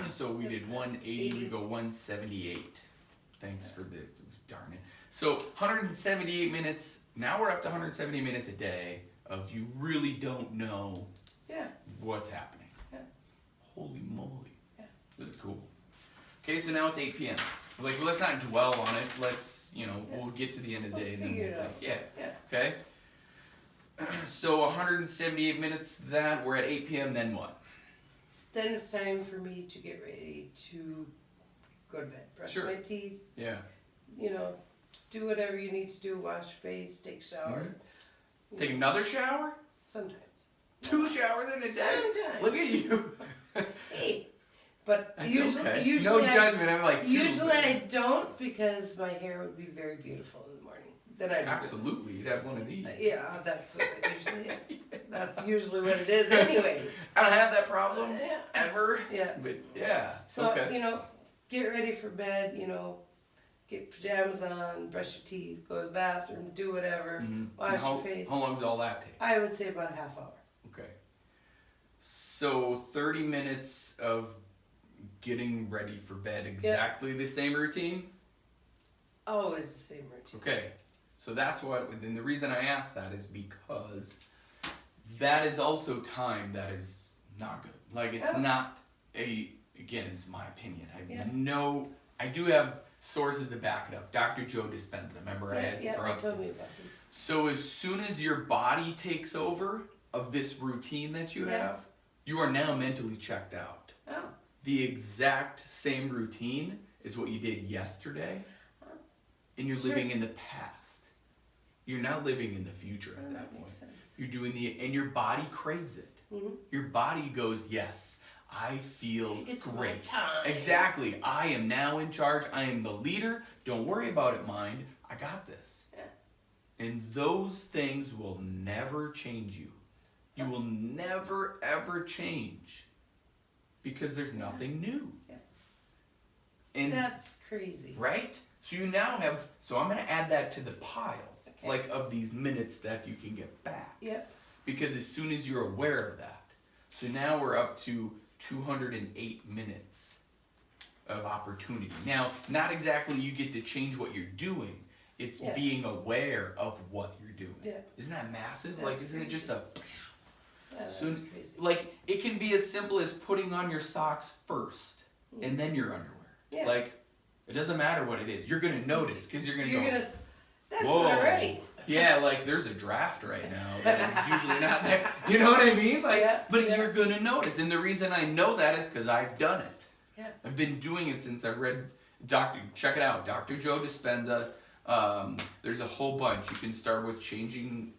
So we did 180, we go 178. Thanks for the, darn it. So 178 minutes, now we're up to 170 minutes a day of you really don't know Yeah. what's happening. Yeah. Holy moly. Yeah. This is cool. Okay, so now it's 8 p.m. Like, well, let's not dwell on it. Let's, we'll get to the end of the day and then figure we'll it out. think, Yeah. okay? So 178 minutes, that, we're at 8 p.m., then what? Then it's time for me to get ready to go to bed. Brush Sure. my teeth, Yeah. do whatever you need to do, wash your face, take a shower. Take another shower? Sometimes. 2 showers in a day? Sometimes. Look at you. Hey. But That's usually, okay. usually No judgment, I'm like 2. Usually I don't, because my hair would be very beautiful in the morning. Then I'd Absolutely, you'd have one of these. Yeah, that's what it usually is. That's usually what it is anyways. I don't have that problem Yeah. ever. Yeah. But yeah. So, okay. Get ready for bed, get pajamas on, brush your teeth, go to the bathroom, do whatever, wash your face. How long does all that take? I would say about a half hour. Okay. So 30 minutes of getting ready for bed, exactly the same routine? Always the same routine. Okay. So that's what, and the reason I asked that is because that is also time that is not good. Like, it's not again, it's my opinion. I do have sources to back it up. Dr. Joe Dispenza, remember I had told me about him. So as soon as your body takes over of this routine that you have, you are now mentally checked out. Oh. The exact same routine is what you did yesterday, and you're living in the past. You're not living in the future at that point. Makes sense. You're doing and your body craves it. Mm-hmm. Your body goes, yes, I feel It's great. my time. Exactly. I am now in charge. I am the leader. Don't worry about it, mind. I got this. Yeah. And those things will never change you. You will never, ever change. Because there's nothing new. Yeah. And That's crazy. right? So you now have, so I'm going to add that to the pile, Okay. like of these minutes that you can get back. Yep. Because as soon as you're aware of that, so now we're up to 208 minutes of opportunity. Now, not exactly you get to change what you're doing, it's being aware of what you're doing. Yeah. Isn't that massive? That's like, isn't it just a... That's So, crazy. like, it can be as simple as putting on your socks first, and then your underwear. Yeah. Like, it doesn't matter what it is. You're going to notice, because you're going to go... That's Whoa. not right. Yeah, like there's a draft right now that is usually not there. You know what I mean? Like, but you're gonna notice, and the reason I know that is because I've done it. Yeah. I've been doing it since I read check it out, Dr. Joe Dispenza. There's a whole bunch. You can start with changing,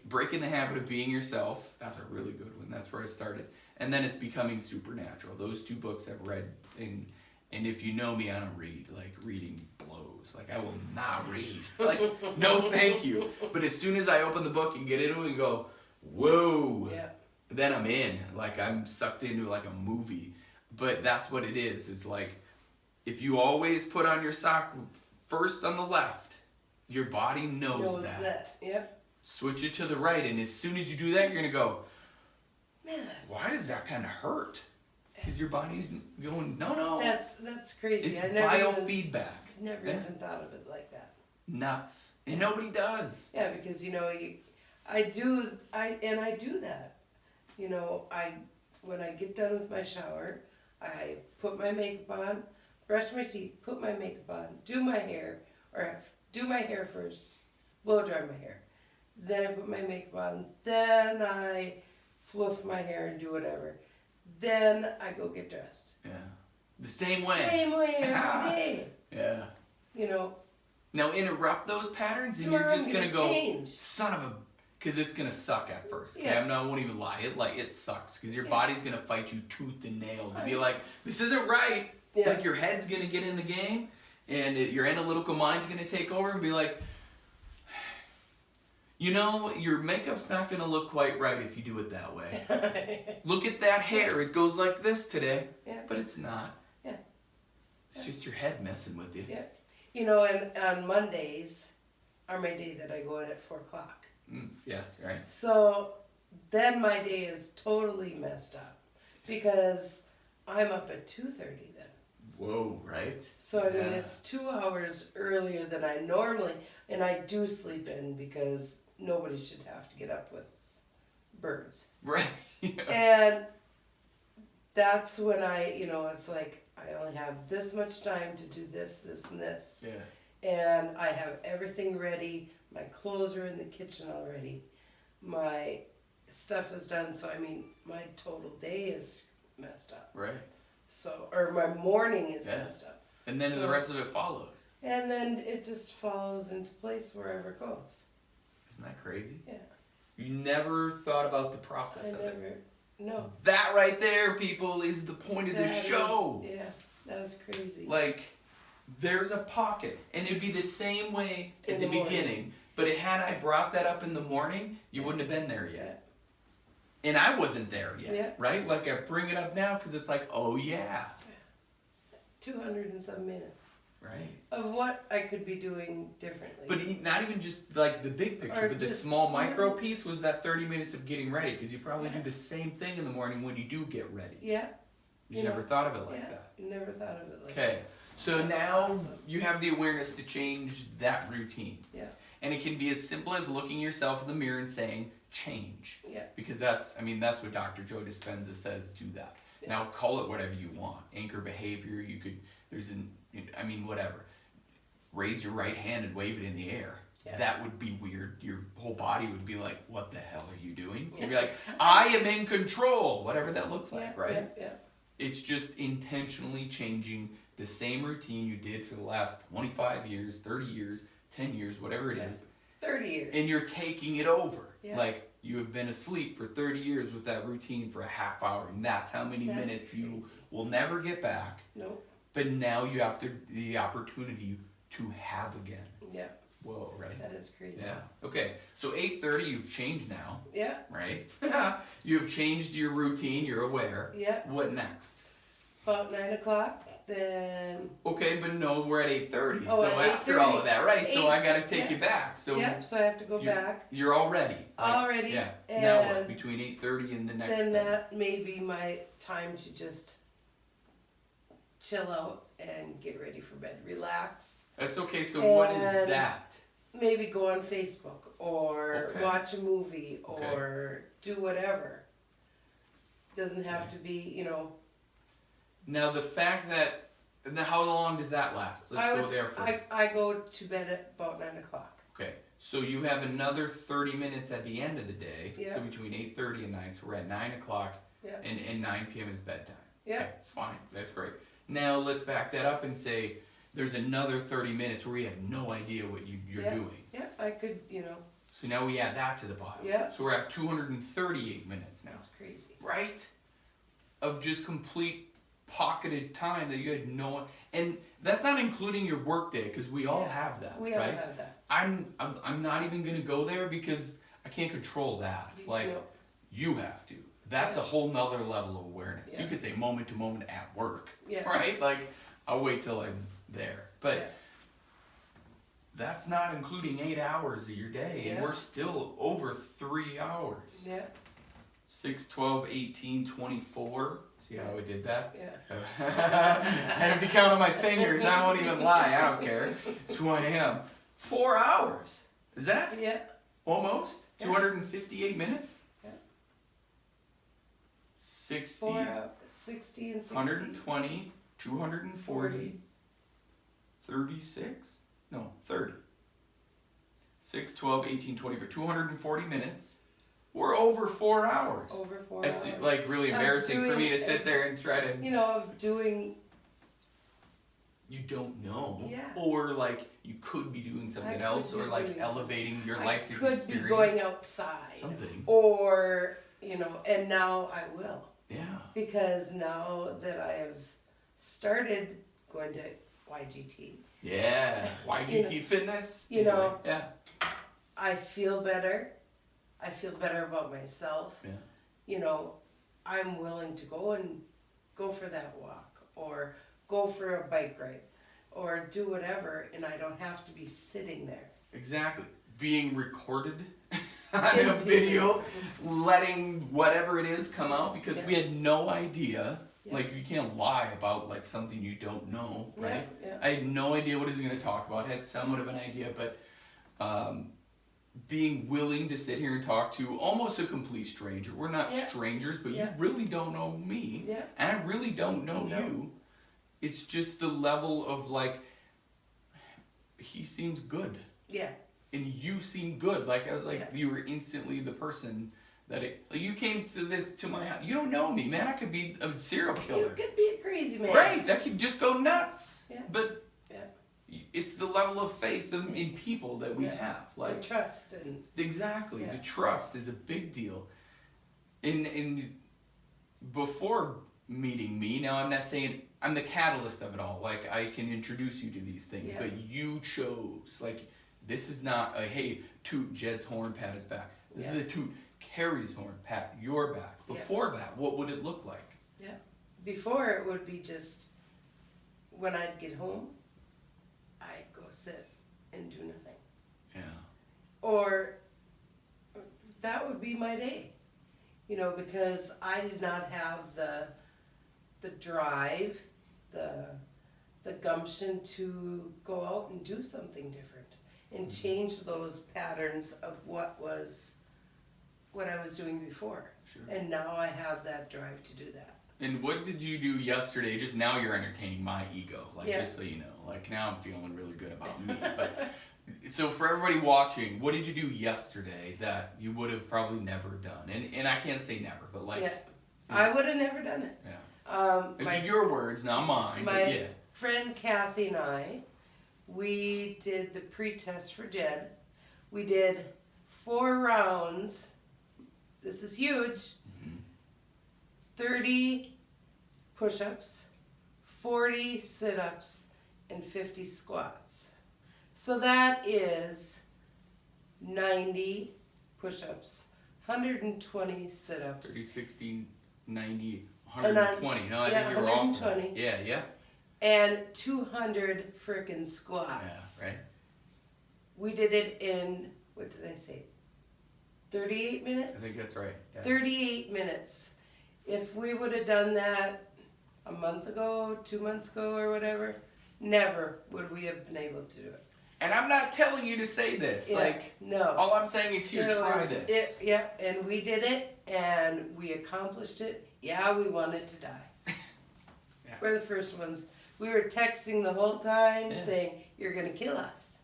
breaking the habit of being yourself. That's a really good one. That's where I started. And then it's becoming supernatural. Those 2 books I've read, and if you know me, I don't read. Like, reading blows. Like, I will not read. Like, no thank you. But as soon as I open the book and get into it and go, whoa, then I'm in. Like, I'm sucked into like a movie. But that's what it is. It's like, if you always put on your sock first on the left, your body knows that. Yep. Switch it to the right, and as soon as you do that, you're going to go, man, why does that kind of hurt? Because your body's going, no. That's crazy. It's I biofeedback. Never even thought of it like that. Nuts. And nobody does. Yeah, because I do that. When I get done with my shower, I put my makeup on, brush my teeth, put my makeup on, do my hair first, blow dry my hair. Then I put my makeup on, then I fluff my hair and do whatever. Then I go get dressed. Yeah. The same way. Same way every day. Yeah. Now interrupt those patterns and Tomorrow you're just I'm going to go, change. son of a... Because it's going to suck at first. Okay? Yeah. I won't even lie. It sucks. Because your body's going to fight you tooth and nail. To be like, this isn't right. Yeah. Like, your head's going to get in the game. And your analytical mind's going to take over and be like, your makeup's not going to look quite right if you do it that way. Look at that hair. It goes like this today. Yeah. But it's not. Yeah. It's just your head messing with you. Yeah. And on Mondays are my day that I go in at 4 o'clock. Yes, right. So then my day is totally messed up because I'm up at 2:30 then. Whoa, right? So I mean, Yeah. it's 2 hours earlier than I normally, and I do sleep in because nobody should have to get up with birds. Right. Yeah. And that's when it's like I only have this much time to do this, this, and this. Yeah. And I have everything ready. My clothes are in the kitchen already. My stuff is done. So, I mean, my total day is messed up. Right. So, or my morning is Yeah. messed up. And then the rest of it follows. And then it just follows into place wherever it goes. Isn't that crazy? Yeah. You never thought about the process of it. No. That right there, people, is the point of the That show. is- yeah, that is crazy. Like, there's a pocket. And it'd be the same way at In the the morning. beginning. But had I brought that up in the morning, you wouldn't have been there Yeah. yet. And I wasn't there yet, Yeah. right? Like, I bring it up now because it's like, oh, yeah. 200 and some minutes Right. of what I could be doing differently. But not even just like the big picture, Or but the just small micro little- piece was that 30 minutes of getting ready, because you probably do the same thing in the morning when you do get ready. Yeah. You just never thought of it like yeah. that. Never thought of it like Okay, so That's now awesome. you have the awareness to change that routine. that. Yeah. And it can be as simple as looking yourself in the mirror and saying, change. Yeah. Because that's what Dr. Joe Dispenza says, do that. Yeah. Now call it whatever you want. Anchor behavior, whatever. Raise your right hand and wave it in the air. Yeah. That would be weird. Your whole body would be like, what the hell are you doing? You'd be like, I am in control, whatever that looks like, Yeah, right? Yeah. It's just intentionally changing the same routine you did for the last 25 years, 30 years, 10 years, whatever it is, 30 years. and you're taking it over. Yeah. Like, you have been asleep for 30 years with that routine for a half hour, and that's how many That's minutes you crazy. will never get back, Nope. but now you have the opportunity to have again. Yeah. Whoa, right? That is crazy. Yeah. Okay, so 8:30, you've changed now, Yeah. right? You've changed your routine, you're aware. Yeah. What next? About 9 o'clock, then. Okay, but no, we're at 8:30. Oh, So at after all of that, right? So I gotta take yeah. you back. So Yep. So I have to go back. you're all ready. Already. Yeah. And Now what? Between 8:30 and the next. then thing? that may be my time to just chill out and get ready for bed, relax. That's okay. So what is And- that? Maybe go on Facebook or Okay. watch a movie Okay. or do whatever. Doesn't have to be, Now the fact that. Now how long does that last? Let's go there first. I go to bed at about 9 o'clock. Okay. So you have another 30 minutes at the end of the day. Yeah. So between 8:30 and 9. So we're at 9 o'clock. Yeah. And 9 p.m. is bedtime. Yeah. Okay, fine. That's great. Now let's back that up and say there's another 30 minutes where you have no idea what you're Yeah. doing. Yeah, I could, So now we add that to the pile. Yeah. So we're at 238 minutes now. that's crazy. Right? Of just complete pocketed time that you had no, and that's not including your work day, because we all Yeah. have that, We all right? have that. I'm not even gonna go there because I can't control that. Like, No. you have to. That's a Yeah. whole nother level of awareness. You Yeah. could say moment to moment at work, Yeah. right? Like, I'll wait till I'm there. But Yeah. that's not including 8 hours of your day, and Yeah. we're still over 3 hours. Yeah, 6, 12, 18, 24. See how I did that? yeah. I have to count on my fingers. I won't even lie. I don't care. It's who I am. 4 hours. Is that Yeah, almost? Yeah. 258 minutes? Yeah. 60, 4 hours, 60 and 60. 120, 240, 36? No, 30. 6, 12, 18, 24, 240 minutes. We're over 4 hours. Over 4 It's hours. like really Of embarrassing for me to doing- sit there and try to. Of doing, You don't know. Yeah. Or like you could be doing something could else, be or like doing elevating your I life could experience. be going outside. Something. Or, and now I will. Yeah. Because now that I have started going to YGT, Yeah. YGT fitness. you know. Yeah. I feel better. I feel better about myself. Yeah. I'm willing to go for that walk or go for a bike ride or do whatever, and I don't have to be sitting there. Exactly. Being recorded on a video, letting whatever it is come out, because we had no idea Yeah. Like, you can't lie about like something you don't know, right? Yeah. I had no idea what he was going to talk about. I had somewhat of an idea, but being willing to sit here and talk to almost a complete stranger. We're not strangers, but you really don't know me, and I really don't know you. It's just the level of like, he seems good. Yeah. And you seem good. Like, I was like, you were instantly the person that like, you came to my house. You don't know me, man. I could be a serial killer. You could be a crazy man. Right. I could just go nuts. Yeah. But it's the level of faith in people that we have. Like, and trust and exactly. The trust is a big deal. And before meeting me, now I'm not saying I'm the catalyst of it all. Like, I can introduce you to these things, but you chose. Like, this is not a, hey, toot Jed's horn, pat his back. This is a toot Cari's horn, pat your back. Before that, what would it look like? Yeah. Before, it would be just when I'd get home, I'd go sit and do nothing. Yeah. Or that would be my day. You know, because I did not have the drive, the gumption to go out and do something different and change those patterns of what I was doing before. Sure. And now I have that drive to do that. And what did you do yesterday? Just now you're entertaining my ego, like, just so you know. Like, now I'm feeling really good about me. But so for everybody watching, what did you do yesterday that you would have probably never done? And I can't say never, but like, I would have never done it. Yeah. These are your words, not mine. My friend Kathy and I, we did the pre-test for Jed. We did 4 rounds. This is huge. 30 push-ups, 40 sit-ups, and 50 squats. So that is 90 push-ups, 120 sit-ups. 30, 60, 90, 120. No, I think you're off. 120. Yeah. And 200 frickin' squats. Yeah, right. We did it in, what did I say, 38 minutes? I think that's right. Yeah. 38 minutes. If we would have done that a month ago, 2 months ago, or whatever, never would we have been able to do it. And I'm not telling you to say this. No. All I'm saying is here, try this. And we did it, and we accomplished it. Yeah, we wanted to die. We're the first ones. We were texting the whole time saying, you're going to kill us.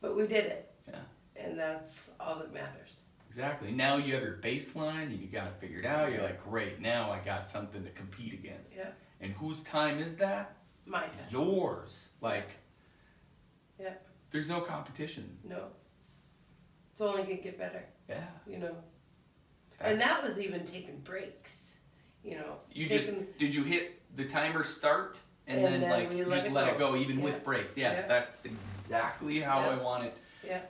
But we did it. Yeah. And that's all that matters. Exactly. Now you have your baseline, and you got it figured out. You're like, great, now I got something to compete against. Yeah. And whose time is that? My time. Yours. Like, yeah. There's no competition. No. It's only going to get better. Yeah. You know. And that was even taking breaks. You know. Did you hit the timer start and then like just let it go even with breaks? Yes, that's exactly how I want it. Yeah.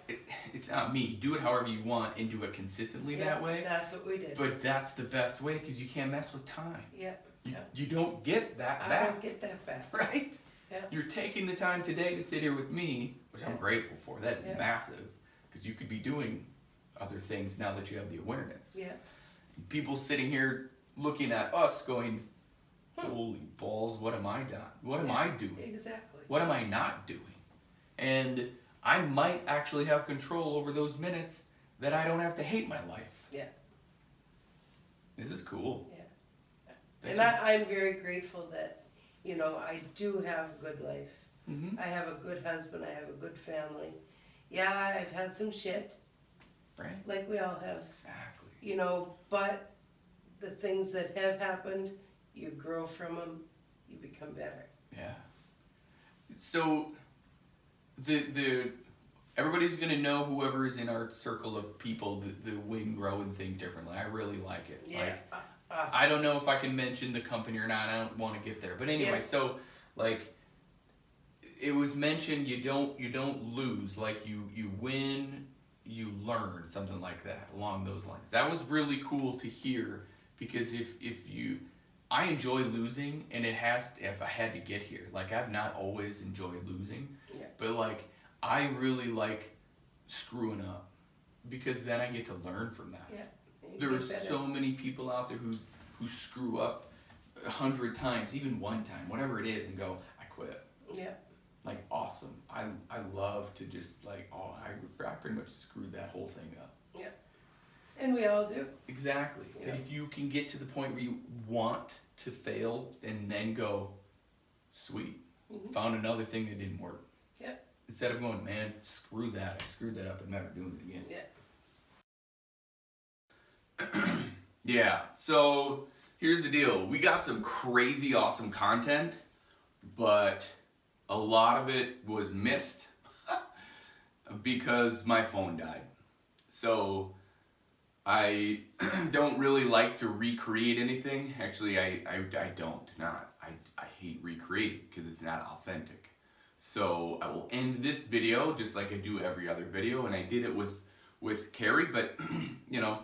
It's not me. Do it however you want and do it consistently that way. That's what we did. But that's the best way because you can't mess with time. Yeah. You don't get that back. I don't get that back. Right? Yeah. You're taking the time today to sit here with me, which I'm grateful for. That's massive because you could be doing other things now that you have the awareness. Yeah. People sitting here looking at us going, holy balls, what am I doing? What am I doing? Exactly. What am I not doing? And I might actually have control over those minutes that I don't have to hate my life. Yeah. This is cool. Yeah. And I'm very grateful that, you know, I do have a good life. Mm-hmm. I have a good husband. I have a good family. Yeah, I've had some shit. Right. Like we all have. Exactly. You know, but the things that have happened, you grow from them, you become better. Yeah. So, everybody's gonna know whoever is in our circle of people the win, grow, and think differently. I really like it. Yeah. Like, awesome. I don't know if I can mention the company or not. I don't want to get there. But anyway, so like it was mentioned, you don't lose. Like you win, you learn, something like that along those lines. That was really cool to hear because I enjoy losing, and if I had to get here, like I've not always enjoyed losing, but like I really like screwing up because then I get to learn from that. Yeah. There are so many people out there who screw up 100 times, even one time, whatever it is, and go, I quit. Yeah. Like, awesome. I love to just like, oh, I pretty much screwed that whole thing up. Yeah. And we all do. Exactly. Yeah. And if you can get to the point where you want to fail and then go, sweet, found another thing that didn't work. Yeah. Instead of going, man, screw that, I screwed that up and never doing it again. Yeah. Yeah, so here's the deal. We got some crazy awesome content, but a lot of it was missed because my phone died. So I don't really like to recreate anything. Actually, I don't. I hate recreating because it's not authentic. So I will end this video just like I do every other video, and I did it with Cari, but you know,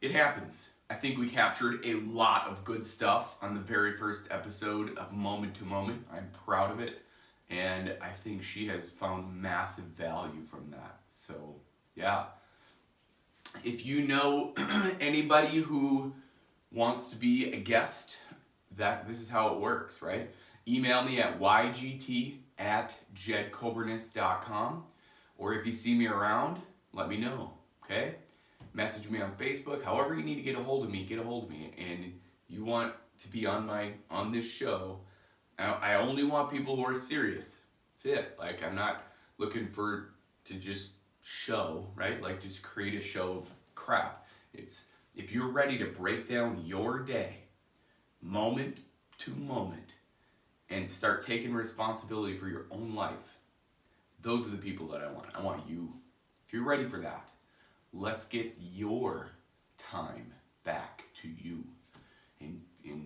it happens. I think we captured a lot of good stuff on the very first episode of Moment to Moment. I'm proud of it, and I think she has found massive value from that. So yeah, if you know anybody who wants to be a guest, this is how it works, right? Email me at ygt@jedkobernusz.com, or if you see me around, let me know, okay? Message me on Facebook. However you need to get a hold of me, get a hold of me. And you want to be on this show, I only want people who are serious. That's it. Like, I'm not looking to just show, right? Like, just create a show of crap. It's, if you're ready to break down your day, moment to moment, and start taking responsibility for your own life, those are the people that I want. I want you. If you're ready for that, let's get your time back to you, and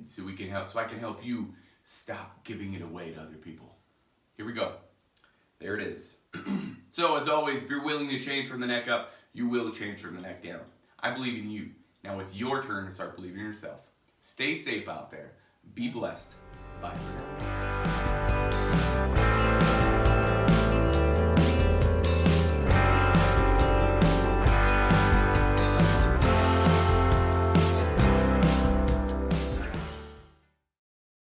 so we can help. So I can help you stop giving it away to other people. Here we go. There it is. So as always, if you're willing to change from the neck up, you will change from the neck down. I believe in you. Now it's your turn to start believing in yourself. Stay safe out there. Be blessed. Bye for now.